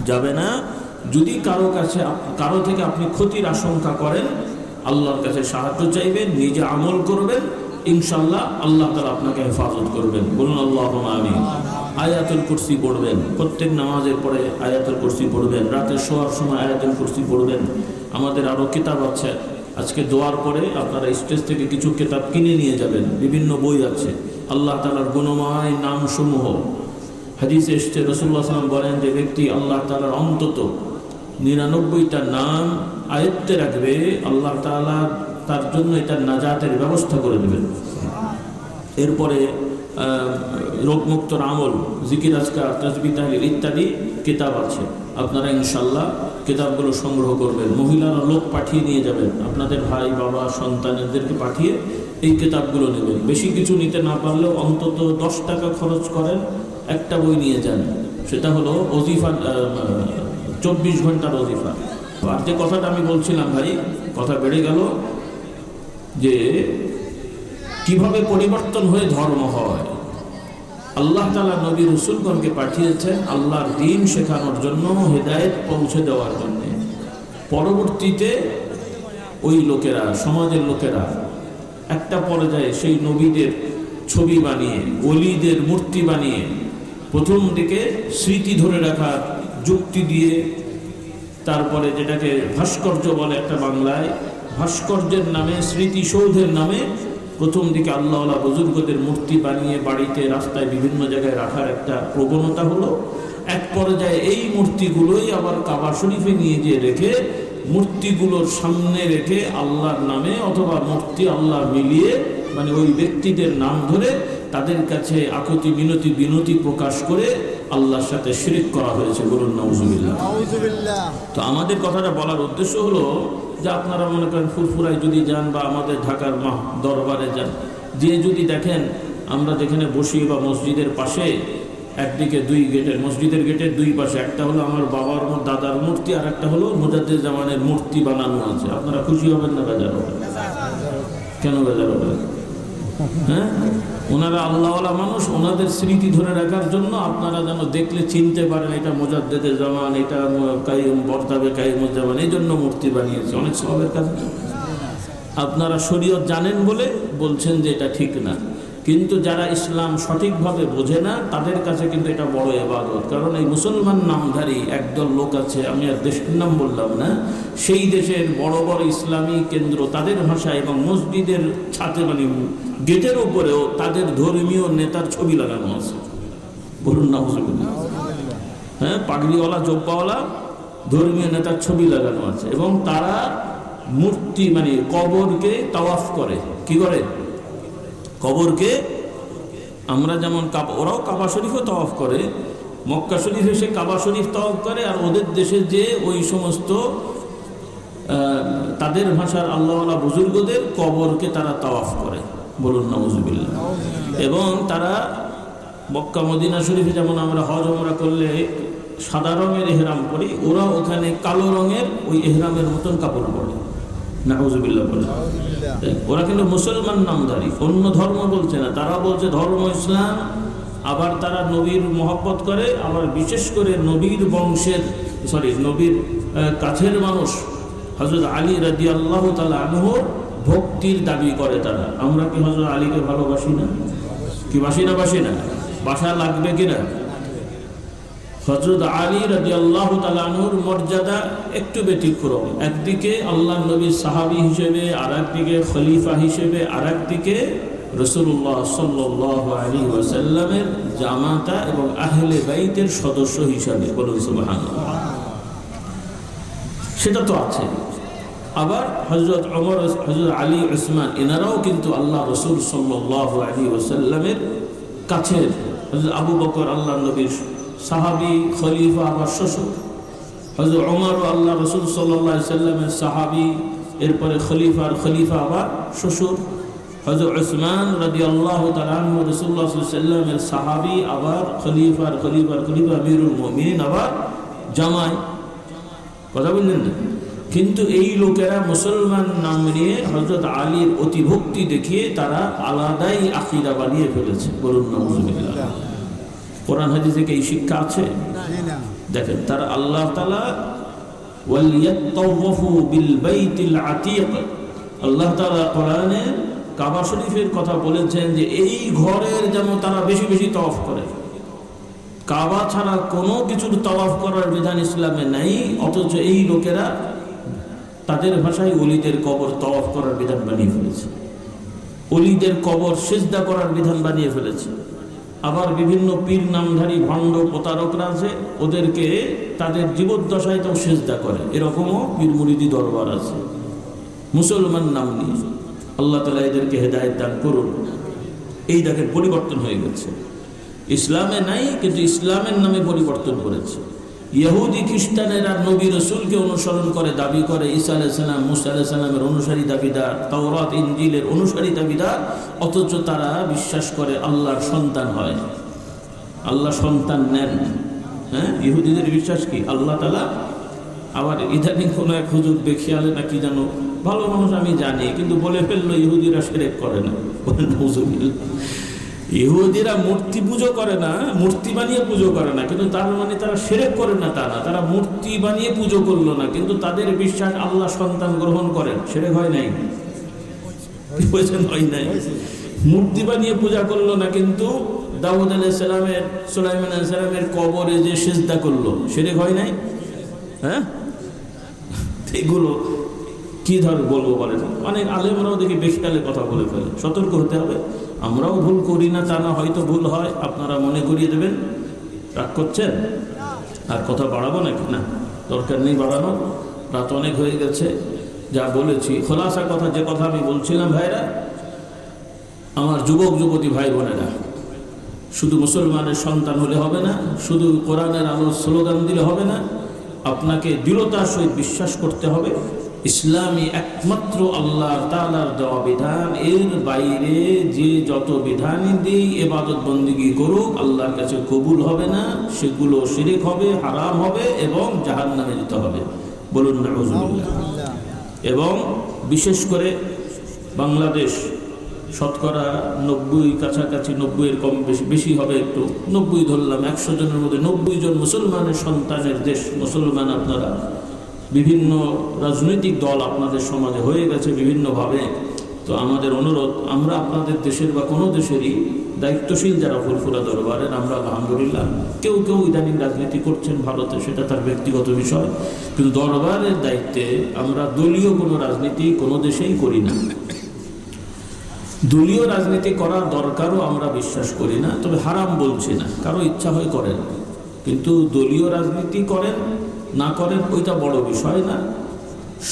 Speaker 1: যাবে না। যদি কারো থেকে আপনি ক্ষতির আশঙ্কা করেন, আল্লাহর কাছে সাহায্য চাইবেন, নিজে আমল করবেন, ইনশাআল্লাহ আল্লাহ তাআলা আপনাকে হেফাজত করবেন। বলুন আল্লাহুম্মা আমিন। আয়াতুল কুরসি পড়বেন, প্রত্যেক নামাজের পরে আয়াতুল কুরসি পড়বেন, রাতে শোয়ার সময় আয়াতুল কুরসি পড়বেন। আমাদের আরও কিতাব আছে, আজকে দোয়ার পরে আপনারা স্টেজ থেকে কিছু কিতাব কিনে নিয়ে যাবেন, বিভিন্ন বই আছে আল্লাহ তাআলার গুণময় নামসমূহ। হাদিসে এসেছে, রাসূলুল্লাহ সাল্লাল্লাহু আলাইহি ওয়াসাল্লাম বলেন, যে ব্যক্তি আল্লাহ তাআলার অন্তত 99টা নাম আয়ত্তে রাখবে, আল্লাহ তাআলা তার জন্য এটার নাজাতের ব্যবস্থা করে দেবেন। এরপরে রোগমুক্তর আমল, জিকির, আজকার, তাসবিহ, তাহলিল ইত্যাদি কিতাব আছে। আপনারা ইনশাআল্লাহ কিতাবগুলো সংগ্রহ করবেন। মহিলারা লোক পাঠিয়ে নিয়ে যাবেন, আপনাদের ভাই, বাবা, সন্তানদেরকে পাঠিয়ে এই কিতাবগুলো নেবেন। বেশি কিছু নিতে না পারলেও অন্তত 10 টাকা খরচ করেন, একটা বই নিয়ে যান। সেটা হলো ওজিফা, 24 ঘন্টার ওজিফা। আর যে কথাটা আমি বলছিলাম ভাই, কথা বেড়ে গেল, যে কিভাবে পরিবর্তন হয়ে ধর্ম হয়। আল্লাহ তাআলা নবী রাসূলগণকে পাঠিয়েছেন আল্লাহর দ্বীন শেখানোর জন্য, হেদায়েত পৌঁছে দেওয়ার জন্য। পরবর্তীতে ওই লোকেরা, সমাজের লোকেরা একটা পর্যায়ে সেই নবীদের ছবি বানিয়ে, ওলিদের মূর্তি বানিয়ে, প্রথম দিকে স্মৃতি ধরে রাখার যুক্তি দিয়ে, তারপরে যেটাকে ভাস্কর্য বলে একটা বাংলায়, ভাস্কর্যের নামে, স্মৃতিসৌধের নামে প্রথম দিকে আল্লাহওয়ালা বুজুর্গদের মূর্তি বানিয়ে বাড়িতে, রাস্তায়, বিভিন্ন জায়গায় রাখার একটা প্রবণতা হলো। এক পর্যায়ে এই মূর্তিগুলোই আবার কাবা শরীফে নিয়ে গিয়ে রেখে, মূর্তিগুলোর সামনে রেখে আল্লাহর নামে অথবা মূর্তি আল্লাহ মিলিয়ে, মানে ওই ব্যক্তিদের নাম ধরে তাদের কাছে আকুতি বিনতি প্রকাশ করে আল্লাহর সাথে শিরক করা হয়েছে। বলুন নাউজুবিল্লাহ। তো আমাদের কথাটা বলার উদ্দেশ্য হলো যে আপনারা মনে করেন ফুরফুরায় যদি যান বা আমাদের ঢাকার দরবারে যান, যে যদি দেখেন আমরা যেখানে বসি বা মসজিদের পাশে একদিকে দুই গেটের, মসজিদের গেটের দুই পাশে একটা হলো আমার বাবার দাদার মূর্তি, আর একটা হলো মুজাদ্দিদ জামানের মূর্তি বানানো আছে, আপনারা খুশি হবেন না বেজার হবেন? কেন বেজার হবেন? হ্যাঁ, ওনারা আল্লাহওয়ালা মানুষ, ওনাদের স্মৃতি ধরে রাখার জন্য আপনারা যেন দেখলে চিনতে পারেন এটা মুজাদ্দিদ জামান, এটা কাইয়ুম বর্তাবে কাইয়ুমুজ্জামান, এই জন্য মূর্তি বানিয়েছে। অনেক সওয়াবের কাজ। আপনারা শরীয়ত জানেন বলে বলছেন যে এটা ঠিক না, কিন্তু যারা ইসলাম সঠিকভাবে বোঝে না তাদের কাছে কিন্তু এটা বড় ইবাদত। কারণ এই মুসলমান নামধারী একদল লোক আছে, আমি আর দেশের নাম বললাম না, সেই দেশের বড় বড় ইসলামী কেন্দ্র তাদের ভাষায় এবং মসজিদের ছাদে মানে গেটের উপরেও তাদের ধর্মীয় নেতার ছবি লাগানো আছে। বলুন না হুজুবিল্লাহ। হ্যাঁ, পাগড়িওয়ালা জব্বাওয়ালা ধর্মীয় নেতার ছবি লাগানো আছে, এবং তারা মূর্তি মানে কবরকে তাওয়াফ করে। কি করে? কবরকে আমরা যেমন ওরাও কাবা শরীফও তাওয়াফ করে, মক্কা শরীফ এসে কাবা শরীফ তাওয়াফ করে, আর ওদের দেশে যে ওই সমস্ত তাদের ভাষার আল্লাহওয়ালা বুজুর্গদের কবরকে তারা তাওয়াফ করে। বলুন নাউজুবিল্লাহ। এবং তারা মক্কা মদিনা শরীফে যেমন আমরা হজ ওমরা করলে সাদা রঙের এহরাম করি, ওরা ওখানে কালো রঙের ওই এহরামের মতন কাপড় পরে। নাউজুবিল্লাহ বলে। ওরা কিন্তু মুসলমান নামধারী, অন্য ধর্ম বলছে না, তারা বলছে ধর্ম ইসলাম। আবার তারা নবীর মহব্বত করে, আবার বিশেষ করে নবীর বংশের নবীর কাছের মানুষ হযরত আলী রাদিয়াল্লাহু তাআলা আনহুর ভক্তির দাবি করে তারা। আমরা কি হযরত আলীকে ভালোবাসি না? কি বাসি না? বাসা লাগবে কিনা? হযরত আলী রাদিয়াল্লাহু তাআলা আনহুর মর্যাদা একটু ব্যতিক্রম। একদিকে আল্লাহর নবীর সাহাবী হিসেবে, আর একদিকে খলিফা হিসেবে, আর একদিকে রাসূলুল্লাহ সাল্লাল্লাহু আলাইহি ওয়াসাল্লামের জামাতা এবং আহলে বাইতের সদস্য হিসাবে। বলুন সুবহানাল্লাহ। সেটা তো আছে। আবার হযরত ওমর, হযরত আলী, উসমান এনারাও কিন্তু আল্লাহ রাসূল সাল্লাল্লাহু আলাইহি ওয়াসাল্লামের কাছের। হযরত আবু বকর আল্লাহর নবীর সাহাবী, খলিফা, আবার শ্বশুর। হযরত ওমর আল্লাহ রাসূল সাল্লাল্লাহু আলাইহি ওয়াসাল্লামের সাহাবী, এরপরে খলিফা আবার শ্বশুর। হযরত উসমান রাদিয়াল্লাহু তাআলা আনহু রাসূলুল্লাহ সাল্লাল্লাহু আলাইহি ওয়াসাল্লামের সাহাবী, আবার খলিফা আমিরুল মুমিনিন, আবার জামাই। কথা বললেন না? কিন্তু এই লোকেরা মুসলমান নাম নিয়ে হযরত আলীর অতিভক্তি দেখিয়ে তারা আলাদাই আকীদা বানিয়ে ফেলেছে। বলুন নাউজুবিল্লাহ। কোরআন হাদিসে কি এই শিক্ষা আছে? দেখেন, তারা আল্লাহ তাআলা ওয়ালিয়াতাওয়াফু বিল বাইতিল আতীক, আল্লাহ তাআলা কোরআনে কাবা শরীফের কথা বলেছেন যে এই ঘরের যেন তারা বেশি বেশি তাওয়াফ করে। কাবা ছাড়া কোনো কিছুর তাওয়াফ করার বিধান ইসলামে নাই, অথচ এই লোকেরা তাদের ভাষায় অলিদের কবর তাওয়াফ করার বিধান বানিয়ে ফেলেছে, অলিদের কবর সিজদা করার বিধান বানিয়ে ফেলেছে। আবার বিভিন্ন পীর নামধারী ভণ্ড প্রতারকরা আছে, ওদেরকে তাদের জীবদ্দশায় তো সিজদা করে। এরকমও পীর মুরিদি দরবার আছে মুসলমান নাম নিয়ে। আল্লাহ তাআলা এদেরকে হেদায়েত দান করুন। এই দেখেন পরিবর্তন হয়ে গেছে। ইসলামে নাই, কিন্তু ইসলামের নামে পরিবর্তন করেছে। ইহুদি খ্রিস্টানেরা নবী রাসূলকে অনুসরণ করে, দাবি করে ঈসা আলাইহিস সালাম, মুসা আলাইহিস সালামের অনুসারী দাবিদার, তাওরাত ইনজিলের অনুসারী দাবিদার, অথচ তারা বিশ্বাস করে আল্লাহর সন্তান হয়, আল্লাহ সন্তান নেন। হ্যাঁ, ইহুদিদের বিশ্বাস কি? আল্লাহ তাআলা। আবার ইদানিং কোনো এক হুজুর বেখিয়ালে না কি জানো, ভালো মানুষ আমি জানি, কিন্তু বলে ফেললো ইহুদিরা শিরক করে না। ইহুদিরা মূর্তি পুজো করে না, মূর্তি বানিয়ে পুজো করে না, কিন্তু তার মানে তারা শিরক করে না তা না। তারা মূর্তি বানিয়ে পুজো করলো না, কিন্তু তাদের বিশ্বাস আল্লাহ সন্তান গ্রহণ করেন। শিরক হয় নাই? হয় নাই। মূর্তি বানিয়ে পূজা করলো না, কিন্তু দাউদ আলাইহিস সালামের, সুলাইমান আলাইহিস সালামের কবরে যে সিজদা করলো, শিরক হয় নাই? হ্যাঁ, এগুলো কি বলবো বলেন? অনেক আলেমরাও দেখি বেশিকালে কথা বলে ফেলে। সতর্ক হতে হবে। আমরাও ভুল করি না তা না, হয়তো ভুল হয়, আপনারা মনে করিয়ে দেবেন। রাগ করছেন? আর কথা বাড়াবো নাকি? না, দরকার নেই বাড়ানো, রাত অনেক হয়ে গেছে। যা বলেছি খোলাসা কথা, যে কথা আমি বলছিলাম, ভাইরা আমার, যুবক যুবতী ভাই বোনেরা, শুধু মুসলমানের সন্তান হলে হবে না, শুধু কোরআনের আলো স্লোগান দিলে হবে না, আপনাকে দৃঢ়তার সহিত বিশ্বাস করতে হবে ইসলামী একমাত্র আল্লাহ তাআলার দেওয়া বিধান, এর বাইরে যে যত বিধানই দিই ইবাদত বন্দেগী করুক আল্লাহর কাছে কবুল হবে না, সেগুলো শিরক হবে, হারাম হবে এবং জাহান্নামে যেতে হবে। বলুন নাউযুবিল্লাহ। এবং বিশেষ করে বাংলাদেশ শতকরা 90 কাছাকাছি, 90-এর কম বেশি হবে, একটু 90 ধরলাম, 100 জনের মধ্যে 90 জন মুসলমানের সন্তানের দেশ। মুসলমান আপনারা, বিভিন্ন রাজনৈতিক দল আপনাদের সমাজে হয়ে গেছে বিভিন্নভাবে। তো আমাদের অনুরোধ, আমরা আপনাদের দেশের বা কোনো দেশেরই দায়িত্বশীল যারা ফুরফুরা দরবারের, আমরা আলহামদুলিল্লাহ কেউ কেউ ইদানিং রাজনীতি করছেন ভারতে, সেটা তার ব্যক্তিগত বিষয়, কিন্তু দরবারের দায়িত্বে আমরা দলীয় কোনো রাজনীতি কোনো দেশেই করি না। দলীয় রাজনীতি করার দরকারও আমরা বিশ্বাস করি না, তবে হারাম বলছি না, কারো ইচ্ছা হয় করেন, কিন্তু দলীয় রাজনীতি করেন না করেন ওইটা বড় বিষয় না।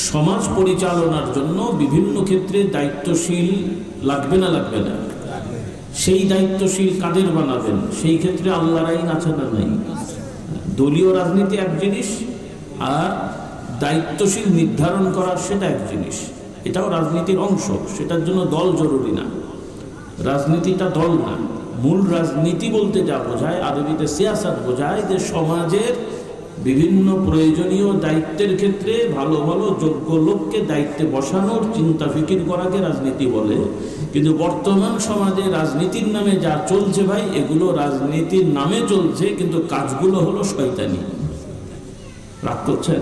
Speaker 1: সমাজ পরিচালনার জন্য বিভিন্ন ক্ষেত্রে দায়িত্বশীল লাগবে না, লাগবে না? সেই দায়িত্বশীল কাদের বানাবেন? সেই ক্ষেত্রে আল্লাহর আইন আছে না নাই? দলীয় রাজনীতি এক জিনিস, আর দায়িত্বশীল নির্ধারণ করার সেটা এক জিনিস। এটাও রাজনীতির অংশ, সেটার জন্য দল জরুরি না। রাজনীতিটা দল না, মূল রাজনীতি বলতে যা বোঝায়, আরবিতে সিয়াসাত বোঝায় যে সমাজের বিভিন্ন প্রয়োজনীয় দায়িত্বের ক্ষেত্রে ভালো ভালো যোগ্য লোককে দায়িত্বে বসানোর চিন্তা ফিকির করাকে রাজনীতি বলে। কিন্তু বর্তমান সমাজে রাজনীতির নামে যা চলছে ভাই, এগুলো রাজনীতির নামে চলছে, কিন্তু কাজগুলো হলো শয়তানি। রাগ করছেন?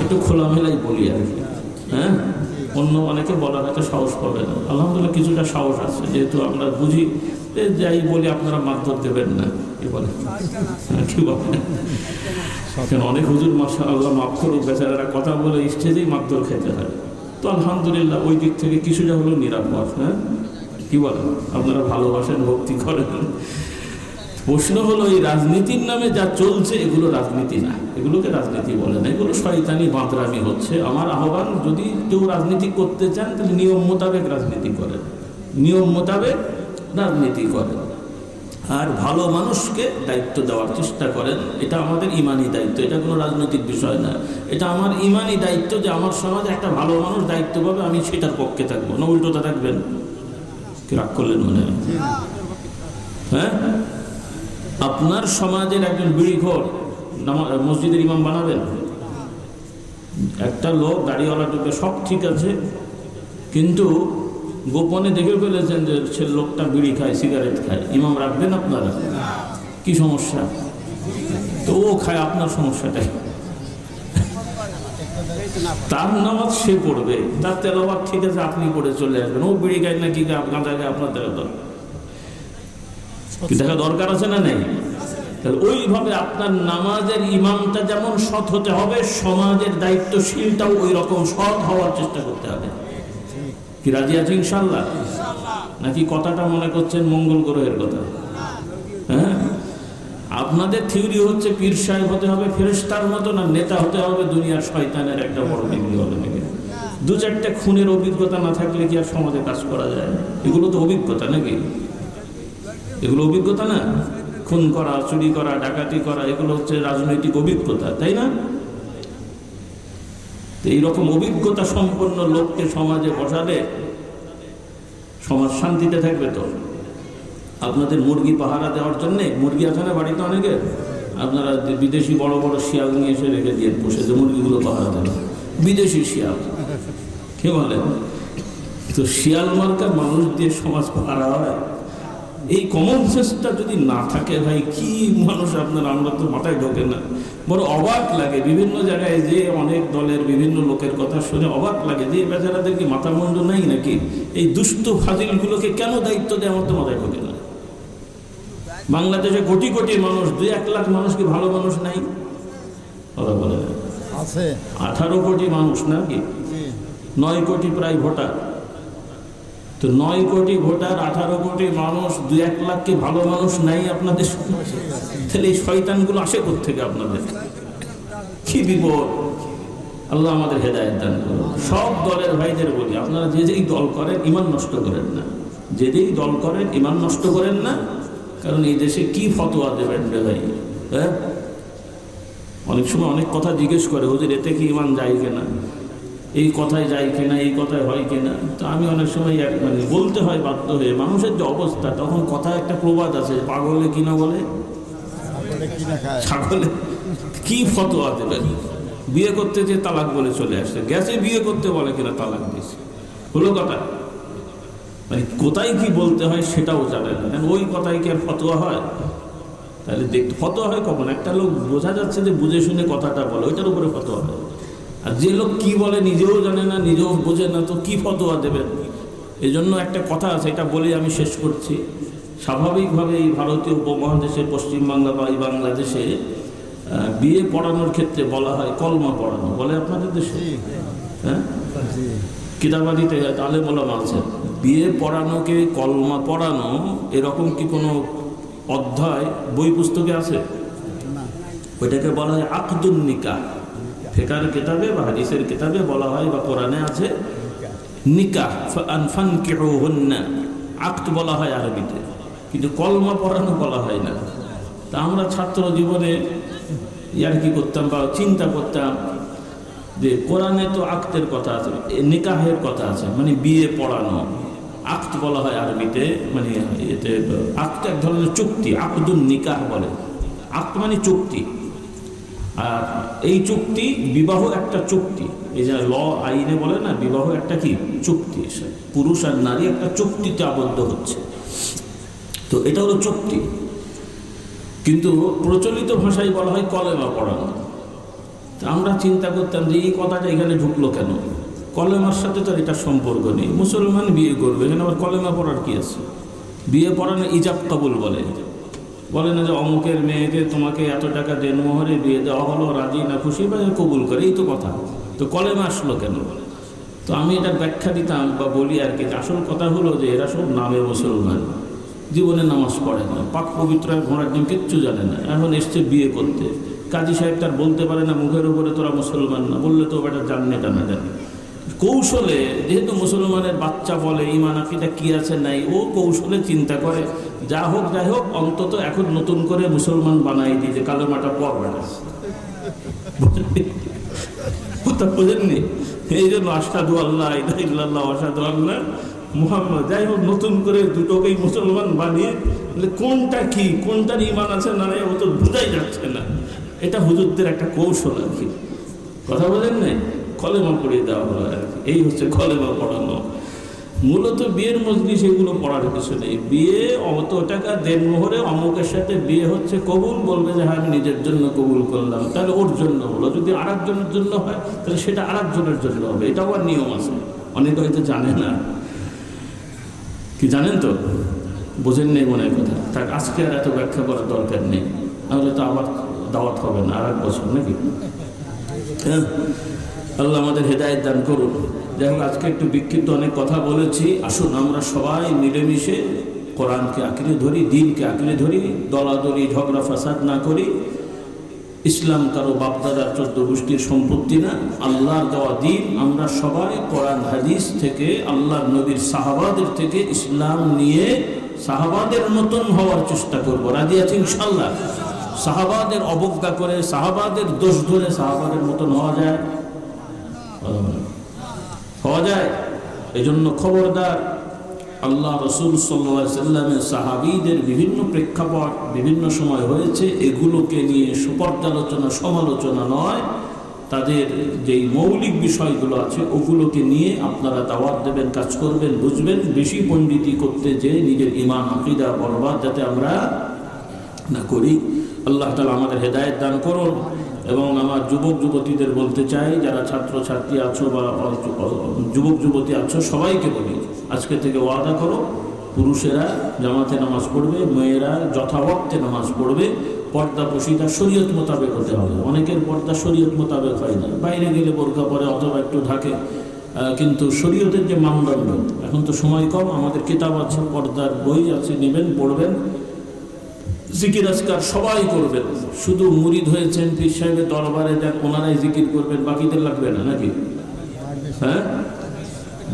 Speaker 1: একটু খোলামেলাই বলি আর কি, হ্যাঁ, অন্য অনেকে বলার একটা সাহস পাবে না। আলহামদুলিল্লাহ কিছুটা সাহস আছে, যেহেতু আমরা বুঝি, যাই বলি আপনারা মারধর দেবেন না, কি বলে, কি বলেন? অনেক হুজুর মাশাআল্লাহ মাফ করুক, বেচারারা কথা বলে স্টেজেই মারধর খেতে হয়। তো আলহামদুলিল্লাহ ওই দিক থেকে কিছুটা হলেও নিরাপদ। হ্যাঁ, কি বলেন? আপনারা ভালোবাসেন, ভক্তি করেন। প্রশ্ন হলো, এই রাজনীতির নামে যা চলছে এগুলো রাজনীতি না, এগুলোকে রাজনীতি বলে না, এগুলো শয়তানি বাঁদরামি হচ্ছে। আমার আহ্বান, যদি কেউ রাজনীতি করতে চান তাহলে নিয়ম মোতাবেক রাজনীতি করেন, নিয়ম মোতাবেক রাজনীতি করেন, আর ভালো মানুষকে দায়িত্ব দেওয়ার চেষ্টা করেন। এটা আমাদের ইমানি দায়িত্ব, এটা কোনো রাজনৈতিক বিষয় না। এটা আমার ইমানি দায়িত্ব যে আমার সমাজে একটা ভালো মানুষ দায়িত্ব পাবে, আমি সেটার পক্ষে থাকবো না। উল্টোটা থাকবেন? কি রাগ করলেন মনে হয়? হ্যাঁ, আপনার সমাজের একজন বিড়িখোর মসজিদের ইমাম বানাবেন? একটা লোক দাড়িওয়ালা টুপে সব ঠিক আছে, কিন্তু গোপনে দেখে ফেলেছেন যে সে লোকটা বিড়ি খায়, সিগারেট খায়, ইমাম রাখবেন আপনারা? কি সমস্যা? তো ও খায়, আপনার সমস্যাটাই। তার নামাজ সে পড়বে, তার তেলাওয়াত ঠিক আছে, আপনি পড়ে চলে আসবেন। ও বিড়ি খায় না কি গাঁজা খায়, আপনার দেখা দরকার আছে না নেই? তাহলে ওইভাবে আপনার নামাজের ইমামটা যেমন সৎ হতে হবে, সমাজের দায়িত্বশীলটাও ওই রকম সৎ হওয়ার চেষ্টা করতে হবে। কি রাজি আছে ইনশাল্লাহ? নাকি কথাটা মনে করছেন মঙ্গল গ্রহের কথা? হ্যাঁ, আপনাদের থিওরি হচ্ছে পীর সাহেব হতে হবে ফেরেশতার মতো, না নেতা হতে হবে দুনিয়ার শয়তানের একটা বড় ডিগ্রি হবে নাকি? দু চারটে খুনের অভিজ্ঞতা না থাকলে কি আর সমাজে কাজ করা যায়? এগুলো তো অভিজ্ঞতা নাকি? এগুলো অভিজ্ঞতা না? খুন করা, চুরি করা, ডাকাতি করা, এগুলো হচ্ছে রাজনৈতিক অভিজ্ঞতা, তাই না? এইরকম অভিজ্ঞতা সম্পন্ন লোককে সমাজে বসালে সমাজ শান্তিতে থাকবে। তো আপনাদের মুরগি পাহারা দেওয়ার জন্যে, মুরগি আছে না বাড়িতে অনেকের, আপনারা বিদেশি বড় বড় শিয়াল নিয়ে এসে রেখে দিয়ে বসে যে মুরগিগুলো পাহারা দেন, বিদেশি শিয়াল, কে বলেন? তো শিয়াল মার্কা মানুষ দিয়ে সমাজ পাহারা হয়? এই কমন সেন্সটা যদি না থাকে ভাই, কি মানুষ আপনার, আমরা তো মাথায় ঢোকে না। বড় অবাক লাগে বিভিন্ন জায়গায় যে অনেক দলের বিভিন্ন লোকের কথা শুনে অবাক লাগে যে বেচারাদের কি মাথা মুন্ড নাই নাকি? এই দুষ্ট ফাজিলগুলোকে কেন দায়িত্ব দেয়, আমার তো মাথায় ঢোকে না। বাংলাদেশে কোটি কোটি মানুষ, 2-1 লাখ মানুষ কি ভালো মানুষ নাই? কথা বলে আছে 18 কোটি মানুষ নাকি? 9 কোটি প্রায় ভোটার। তো 9 কোটি ভোটার, 18 কোটি মানুষ, 2-1 লাখ কি ভালো মানুষ নাই আপনাদের? তাহলে এই শয়তানগুলো আসে কোত্থেকে আপনাদের? কি বিপদ! আল্লাহ আমাদের হেদায়েত দান করুন। সব দলের ভাইদের বলি, আপনারা যে যেই দল করেন ইমান নষ্ট করেন না, যে যেই দল করেন ইমান নষ্ট করেন না। কারণ এই দেশে কি ফতোয়া দেবেন রে ভাই? হ্যাঁ, অনেক সময় অনেক কথা জিজ্ঞেস করে, হুজুর এতে কি ইমান যায় কিনা, এই কথায় যায় কিনা, এই কথায় হয় কিনা। তো আমি অনেক সময় মানে বলতে হয় বাধ্য হয়ে, মানুষের যে অবস্থা, তখন কথা একটা প্রবাদ আছে, পাগলে কিনা বলে ছাগলে। কি ফতোয়া দেবেন? বিয়ে করতে যে তালাক বলে চলে আসছে, গেছে বিয়ে করতে বলে কিনা তালাক দিয়েছে, হলো কথা। মানে কোথায় কি বলতে হয় সেটাও জানে না, ওই কথায় কি আর ফতোয়া হয়? তাহলে দেখতে ফতোয়া হয় কখন? একটা লোক বোঝা যাচ্ছে যে বুঝে শুনে কথাটা বলে, ওইটার উপরে ফতোয়া হয়। আর যে লোক কি বলে নিজেও জানে না, নিজেও বোঝে না, তো কি ফতোয়া দেবেন? এই জন্য একটা কথা আছে, এটা বলে আমি শেষ করছি। স্বাভাবিকভাবে এই ভারতীয় উপমহাদেশে, পশ্চিমবাংলা বা এই বাংলাদেশে বিয়ে পড়ানোর ক্ষেত্রে বলা হয় কলমা পড়ানো, বলে আপনাদের দেশে? হ্যাঁ, কিতাবাদিতে আলেম ওলামা আছে, বিয়ে পড়ানোকে কলমা পড়ানো, এরকম কি কোনো অধ্যায় বই পুস্তকে আছে? ওইটাকে বলা হয় আকদুন নিকাহ। ফিকার কিতাবে বা হাদিসের কিতাবে বলা হয়, বা কোরআনে আছে নিকাহ, ফানকিহুহুন্না, আকদ বলা হয় আরবিতে, কিন্তু কলমা পড়ানো বলা হয় না। তা আমরা ছাত্র জীবনে ইয়ার কি করতাম বা চিন্তা করতাম যে কোরআনে তো আকদের কথা আছে, নিকাহের কথা আছে, মানে বিয়ে পড়ানো। আকদ বলা হয় আরবিতে, মানে এতে আকদ এক ধরনের চুক্তি, আকদুন নিকাহ বলে। আকদ মানে চুক্তি, আর এই চুক্তি, বিবাহ একটা চুক্তি। এই যে ল আইনে বলে না, বিবাহ একটা কি চুক্তি, পুরুষ আর নারী একটা চুক্তিতে আবদ্ধ হচ্ছে, তো এটা হলো চুক্তি। কিন্তু প্রচলিত ভাষায় বলা হয় কলেমা পড়ানো। তা আমরা চিন্তা করতাম যে এই কথাটা এখানে ঢুকলো কেন? কলেমার সাথে তো এটা সম্পর্ক নেই। মুসলমান বিয়ে করবে, এখানে আবার কলেমা পড়ার কি আছে? বিয়ে পড়ানো ইজাব কবুল বলে না যে অমুকের মেয়েকে তোমাকে এত টাকা দেন মোহরে বিয়ে দেওয়া হলো, রাজি না খুশি বা কবুল করে, এই তো কথা। তো কলেমা আসলো কেন? তো আমি এটার ব্যাখ্যা দিতাম বা বলি আর কি, আসল কথা হলো যে এরা সব নামে মুসলমান, জীবনে নামাজ পড়ে না, পাক পবিত্র ঘোড়ার ডিম কিচ্ছু জানে না, এখন এসছে বিয়ে করতে। কাজী সাহেব তার বলতে পারে না মুখের উপরে তোরা মুসলমান না, বললে তো এটা জাননে টা না জানে। কৌশলে, যেহেতু মুসলমানের বাচ্চা বলে ইমান আকিদা কি আছে নাই, ও কৌশলে চিন্তা করে যা হোক যাই হোক, অন্তত এখন নতুন করে মুসলমান বানাই দিই, যে কালেমাটা পড়বে না। কথা বোঝেননি? এই জন্য আশহাদু আল্লাহ ইলাহা ইল্লাল্লাহ ওয়া আশহাদু আন্না মুহাম্মদ, যাই হোক নতুন করে দুটোকেই মুসলমান বানিয়ে, কোনটা কি, কোনটার ইমান আছে না নাই, ও তো বোঝাই যাচ্ছে না। এটা হুজুরদের একটা কৌশল আর কি, কথা বলেন না? কলেমা পড়িয়ে দেওয়া হলো আর কি, এই হচ্ছে কলেমা পড়ানো। মূলত বিয়ের মজলিস এগুলো পড়ার কিছু নেই। বিয়ে অত টাকা দেন মোহরে অমুকের সাথে বিয়ে হচ্ছে, কবুল বলবে যে হ্যাঁ আমি নিজের জন্য কবুল করলাম, তাহলে ওর জন্য হলো। যদি আর একজনের জন্য হয় তাহলে সেটা আর একজনের জন্য হবে, এটাও আর নিয়ম আছে। অনেকে হয়তো জানে না, কি জানেন তো, বোঝেন নেই মনে হয় কথা। তার আজকে আর এত ব্যাখ্যা করার দরকার নেই, তাহলে তো আবার দাওয়াত হবে না আর এক বছর, নাকি? হ্যাঁ, আল্লাহ আমাদের হেদায়েত দান করুন। যাই হোক, আজকে একটু বিক্ষিপ্ত অনেক কথা বলেছি। আসুন আমরা সবাই মিলেমিশে কোরআনকে আঁকড়ে ধরি, দিনকে আঁকড়ে ধরি, দলাদলি ঝগড়া ফাসাদ না করি। ইসলাম কারো বাপদাদার 14 গোষ্ঠীর সম্পত্তি না, আল্লাহর দেওয়া দিন। আমরা সবাই কোরআন হাদিস থেকে, আল্লাহর নবীর সাহাবাদের থেকে ইসলাম নিয়ে সাহাবাদের মতন হওয়ার চেষ্টা করবো। রাজি আছি ইনশাআল্লাহ? সাহাবাদের অবজ্ঞা করে, সাহাবাদের দোষ ধরে সাহাবাদের মতন হওয়া যায়? হওয়া যায়? এই জন্য খবরদার, আল্লাহ রসুল সাল্লাল্লাহু আলাইহি সাল্লামের সাহাবীদের বিভিন্ন প্রেক্ষাপট বিভিন্ন সময় হয়েছে, এগুলোকে নিয়ে সুপর্যালোচনা সমালোচনা নয়, তাদের যেই মৌলিক বিষয়গুলো আছে ওগুলোকে নিয়ে আপনারা দাওয়াত দেবেন, কাজ করবেন, বুঝবেন। বেশি পণ্ডিতি করতে যে নিজের ঈমান আকীদা বরবাদ যাতে আমরা না করি। আল্লাহ তাআলা আমাদের হেদায়েত দান করুন। এবং আমার যুবক যুবতীদের বলতে চাই, যারা ছাত্র ছাত্রী আছো বা যুবক যুবতী আছো, সবাইকে বলি আজকে থেকে ওয়াদা করো, পুরুষেরা জামাতে নামাজ পড়বে, মেয়েরা যথাবক্তে নামাজ পড়বে, পর্দা পশিদা শরীয়ত মোতাবেক হতে হবে। অনেকের পর্দা শরীয়ত মোতাবেক হয় না, বাইরে গেলে বোরকা পরে অথবা একটু ঢাকে, কিন্তু শরীয়তের যে মানদণ্ড, এখন তো সময় কম, আমাদের কিতাব আছে, পর্দার বই আছে, নেবেন, পড়বেন, জিকির আজকার সবাই করবেন। শুধু মুরিদ হয়েছেন, পীর সাহেবের দরবারে যান, ওনারাই জিকির করবেন, বাকিদের লাগবে না, নাকি? হ্যাঁ,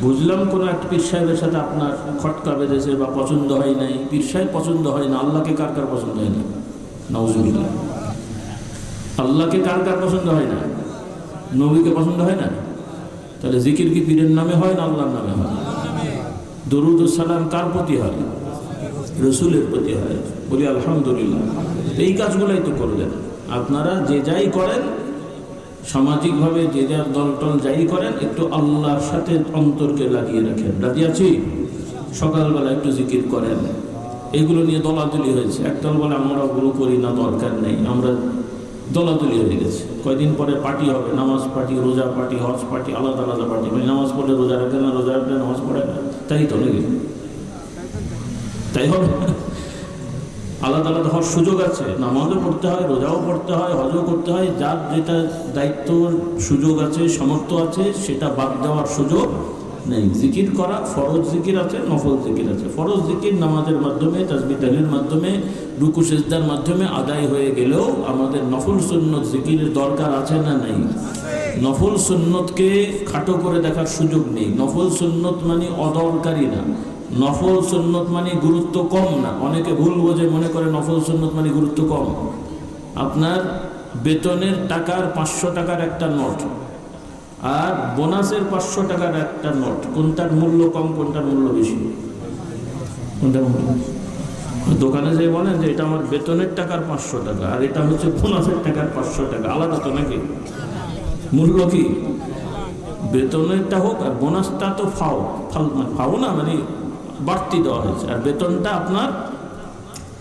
Speaker 1: বুঝলাম কোনো একটা পীর সাহেবের সাথে আপনার খটকা বেঁধেছে বা পছন্দ হয় নাই। পীর সাহেব পছন্দ হয় না, আল্লাহকে কার কার পছন্দ হয় না? নাউজুবিল্লাহ। আল্লাহকে কার কার পছন্দ হয় না? নবীকে পছন্দ হয় না? তাহলে জিকির কি পীরের নামে হয় না আল্লাহর নামে হয়? দরুদ ও সালাম কার প্রতি হয়? রসুলের প্রতি হয়। বলি আলহামদুলিল্লাহ। এই কাজগুলাই তো করলেন আপনারা। যে যাই করেন, সামাজিকভাবে যে যার দলটল যাই করেন, একটু আল্লাহর সাথে অন্তরকে লাগিয়ে রাখেন। রাজি আছি? সকালবেলা একটু জিকির করেন। এইগুলো নিয়ে দলাদলি হয়েছে। একদল বলে আমরা ওগুলো করি না, দরকার নেই। আমরা দলাদলি হয়ে গেছে। কয়দিন পরে পার্টি হবে, নামাজ পার্টি, রোজা পার্টি, হজ পার্টি, আলাদা আলাদা পার্টি। মানে নামাজ পড়লে রোজা রাখে না, রোজা রাখলে নামাজ পড়ে না, তাই তো নাকি? তাই হবে? আলাদা আলাদা হওয়ার সুযোগ আছে। নামাজও পড়তে হয়, রোজাও পড়তে হয়, হজও করতে হয়। যার যেটা দায়িত্বর সুযোগ আছে, সামর্থ্য আছে, সেটা বাদ দেওয়ার সুযোগ নেই। জিকির করা, ফরজ জিকির আছে, নফল জিকির আছে। ফরজ জিকির নামাজের মাধ্যমে, তাসবিহ তাহলিলের মাধ্যমে, রুকু সিজদার মাধ্যমে আদায় হয়ে গেলেও আমাদের নফল সুন্নত জিকিরের দরকার আছে না নাই? নফল সুন্নতকে খাটো করে দেখার সুযোগ নেই। নফল সুন্নত মানে অদরকারি না, নফল সুন্নত মানে গুরুত্ব কম না। অনেকে ভুল বোঝে, মনে করে নফল সুন্নত মানে গুরুত্ব কম। আপনার বেতনের টাকার 500 টাকার একটা নোট আর বোনাসের 500 টাকার একটা নোট, কোনটার মূল্য কম, কোনটার মূল্য বেশি? কোনটার মূল্য? দোকানে যে বলেন যে এটা আমার বেতনের টাকার 500 টাকা আর এটা হচ্ছে বোনাসের টাকার 500 টাকা, আলাদা তো নাকি? মূল্য কি? বেতনেরটা হোক আর বোনাসটা তো ফাও না, মানে বাড়তি দেওয়া হয়েছে। আর বেতনটা আপনার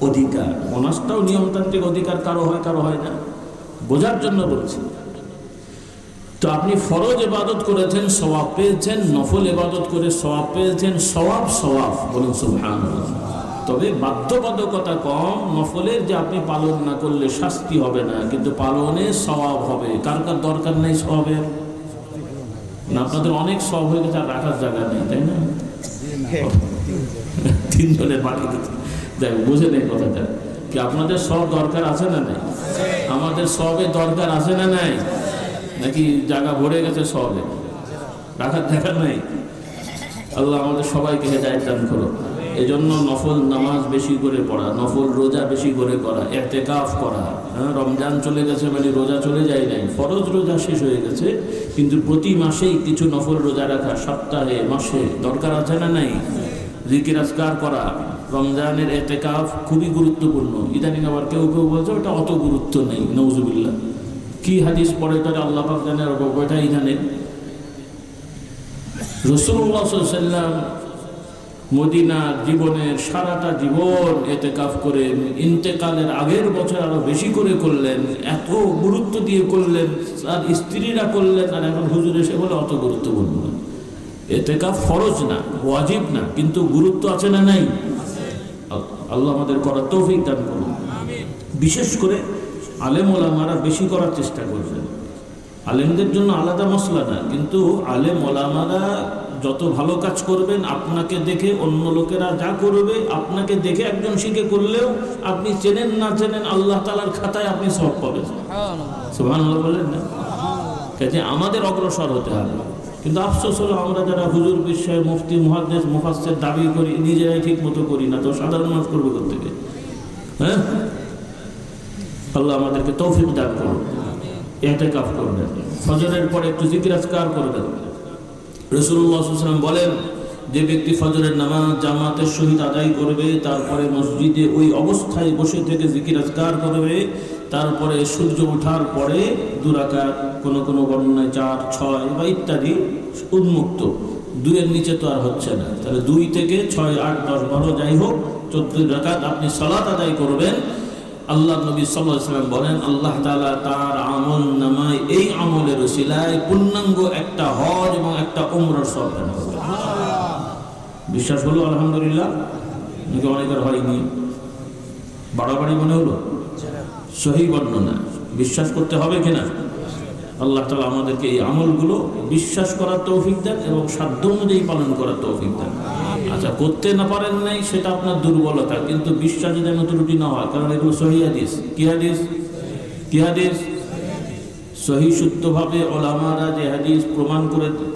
Speaker 1: অধিকার। বোনাসটাও নিয়মতান্ত্রিক অধিকার, কারো হয় কারো হয় না। বোঝার জন্য বলছি। তো আপনি ফরজ ইবাদত করেছেন, সওয়াব পেয়েছেন। নফল ইবাদত করে সওয়াব পেয়েছেন। সওয়াব সওয়াব বলুন সুবহানাল্লাহ। তবে বাধ্যবাধকতা কম। নফলের যে আপনি পালন না করলে শাস্তি হবে না, কিন্তু পালনে সওয়াব হবে। কার কার দরকার নেই সওয়াবের? না, আপনাদের অনেক সওয়াব হয়ে গেছে, আর রাখার জায়গা নেই, তাই না? তিনজনের বাড়ি দেখ, বুঝে নেই কথাটা কি? আপনাদের সব দরকার আছে না নাই? আমাদের সবের দরকার আছে না নাই? নাকি জায়গা ভরে গেছে সবে, রাখার দেখা নাই? আল্লাহ আমাদের সবাইকে হেদায়েত দান করো। এজন্য নফল নামাজ বেশি করে পড়া, নফল রোজা বেশি করে করা, ইতিকাফ করা। রমজান চলে গেছে মানে রোজা চলে যায় নাই, ফরজ রোজা শেষ হয়ে গেছে, কিন্তু প্রতি মাসেই কিছু নফল রোজা রাখা, সপ্তাহে মাসে দরকার আছে না নাই? জিকির আজকার করা, রমজানের ইতিকাফ খুবই গুরুত্বপূর্ণ। ইদানিং আবার কেউ কেউ বলছে ওটা অত গুরুত্ব নেই। নাউজুবিল্লাহ। কি হাদিস পড়ে তারা আল্লাহ পাক জানে, আর ওইটাই জানে। রাসূলুল্লাহ সাল্লাল্লাহু আলাইহি ওয়াসাল্লাম মদিনার জীবনের সারাটা জীবন ইতিকাফ করে, ইন্তেকালের আগের বছর আরো বেশি করে করলেন, এত গুরুত্ব দিয়ে করলেন, আর স্ত্রীরা করলেন। আর এখন হুজুর এসে বলে অত গুরুত্বপূর্ণ না। ইতিকাফ ফরজ না, ওয়াজিব না, কিন্তু গুরুত্ব আছে না নাই? আল্লাহ আমাদের করার তৌফিক দান করুন। বিশেষ করে আলেম ওলামারা বেশি করার চেষ্টা করবেন। আলেমদের জন্য আলাদা মসলা না, কিন্তু আলেম ওলামারা যত ভালো কাজ করবেন, আপনাকে দেখে অন্য লোকেরা যা করবে, আপনাকে দেখে একজন শিখে করলেও আপনি চেনেন না চেনেন, আল্লাহ তাআলার খাতায় আপনি সওয়াব পাবেন। সুবহানাল্লাহ বলেন না? কাজে আমাদের অগ্রসর হতে হবে। কিন্তু আফসোস হলো আমরা যারা হুজুর, বিষয়, মুফতি, মুহাদ্দিস, মুফাসসির দাবি করি, নিজেরাই ঠিক মতো করি না, তো সাধারণ মানুষ করবে কোত্থেকে? হ্যাঁ, আল্লাহ আমাদেরকে তৌফিক দান করুন। ইতিকাফ করবেন, ফজরের পরে একটু জিকির আজকার করবেন। রাসূলুল্লাহ সাল্লাল্লাহু আলাইহি ওয়াসাল্লাম বলেন, যে ব্যক্তি ফজরের নামাজ জামাতের সহিত আদায় করবে, তারপরে মসজিদে ওই অবস্থায় বসে থেকে জিকির আজকার করবে, তারপরে সূর্য ওঠার পরে 2 রাকাত, কোনো কোনো বর্ণনায় 4, 6 বা ইত্যাদি উন্মুক্ত, 2-এর নিচে তো আর হচ্ছে না, তাহলে 2 থেকে 6, 8, 10, 12 যাই হোক 14 রাকাত আপনি সালাত আদায় করবেন। আল্লাহ নবী সাল্লাল্লাহু আলাইহি ওয়াসাল্লাম বলেন, আল্লাহ তাআলা তার আমল নামায় এই আমলের ওসিলায় পূর্ণাঙ্গ একটা হজ এবং একটা উমরার সওয়াব দান করবেন। বিশ্বাস হলো? আলহামদুলিল্লাহ। নাকি অনেকের হয়নি? বাড়াবাড়ি মনে হলো? সহি বর্ণনা। বিশ্বাস করতে হবে কিনা? আল্লাহ তাআলা আমাদেরকে এই আমলগুলো বিশ্বাস করার তৌফিক দেন এবং সাধ্য অনুযায়ী পালন করার তৌফিক দেন। আচ্ছা, করতে না পারেন নাই সেটা আপনার দুর্বলতা, কিন্তু বিশ্বাসে যেন ত্রুটি না হয়, কারণ এগুলো সহি হাদিস। কি হাদিস? কি হাদিস? সহি শুদ্ধভাবে ওলামারা যে হাদিস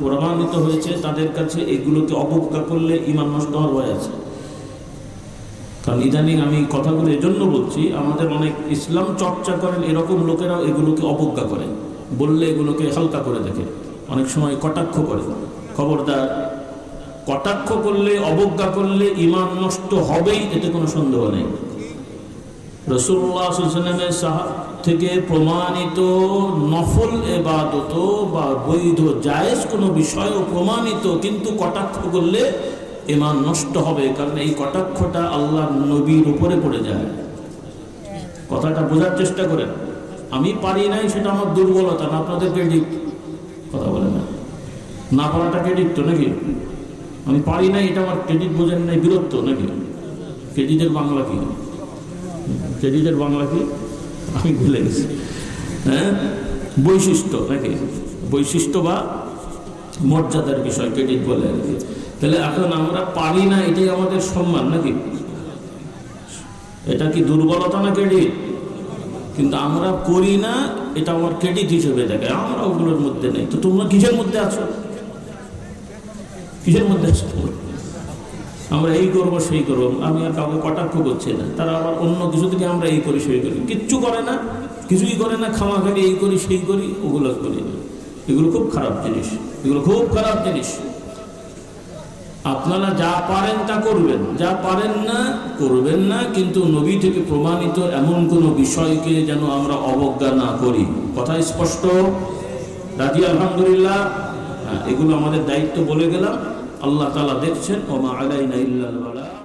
Speaker 1: প্রমাণিত হয়েছে তাদের কাছে এগুলোকে অবজ্ঞা করলে ঈমান নষ্ট হওয়ার ভয় আছে। কারণ ইদানিং আমি কথাগুলো এজন্য বলছি, আমাদের অনেক ইসলাম চর্চা করেন এরকম লোকেরাও এগুলোকে অবজ্ঞা করে, বললে এগুলোকে হালকা করে দেখে, অনেক সময় কটাক্ষ করে। খবরদার, কটাক্ষ করলে অবজ্ঞা করলে ঈমান নষ্ট হবেই, এতে কোনো সন্দেহ নেই। রাসূলুল্লাহ সাল্লাল্লাহু আলাইহি ওয়াসাল্লামের থেকে প্রমাণিত নফল ইবাদত বা বৈধ জায়েজ কোনো বিষয়ও প্রমাণিত, কিন্তু কটাক্ষ করলে ঈমান নষ্ট হবে, কারণ এই কটাক্ষটা আল্লাহর নবীর উপরে পড়ে যায়। কথাটা বোঝার চেষ্টা করেন। আমি পারি নাই সেটা আমার দুর্বলতা না, আপনাদের ক্রেডিট। কথা বলে না পারাটা ক্রেডিট তো নাকি? আমি পারি নাই এটা আমার ক্রেডিট, বোঝেন নাই বীরত্ব নাকি? ক্রেডিটের বাংলা কি? ক্রেডিটের বাংলা কি আমি ভুলে গেছি। হ্যাঁ, বৈশিষ্ট্য নাকি? বৈশিষ্ট্য বা মর্যাদার বিষয় ক্রেডিট বলে আর কি। তাহলে এখন আমরা পারি না এটাই আমাদের সম্মান নাকি? এটা কি দুর্বলতা না ক্রেডিট? কিন্তু আমরা করি না এটা আমার ক্রেডিট হিসেবে দেখে, আমরা ওগুলোর মধ্যে নেই। তো তোমরা কিসের মধ্যে আছো? কিসের মধ্যে আছো তোমরা? আমরা এই করবো সেই করবো, আমি আর কাউকে কটাক্ষ করছি না। তারা আবার অন্য কিছু থেকে আমরা এই করি সেই করি, কিচ্ছু করে না, কিছুই করে না, খামাখালি এই করি সেই করি, ওগুলো করি না। এগুলো খুব খারাপ জিনিস, এগুলো খুব খারাপ জিনিস। আপনারা যা পারেন তা করবেন, যা পারেন না করবেন না, কিন্তু নবী থেকে প্রমাণিত এমন কোনো বিষয়কে যেন আমরা অবজ্ঞা না করি। কথা স্পষ্ট? রাজি? আলহামদুলিল্লাহ। এগুলো আমাদের দায়িত্ব বলে গেলাম। আল্লাহ তাআলা দেখছেন, ওয়া মা আলাইনা ইল্লাল বালাগ।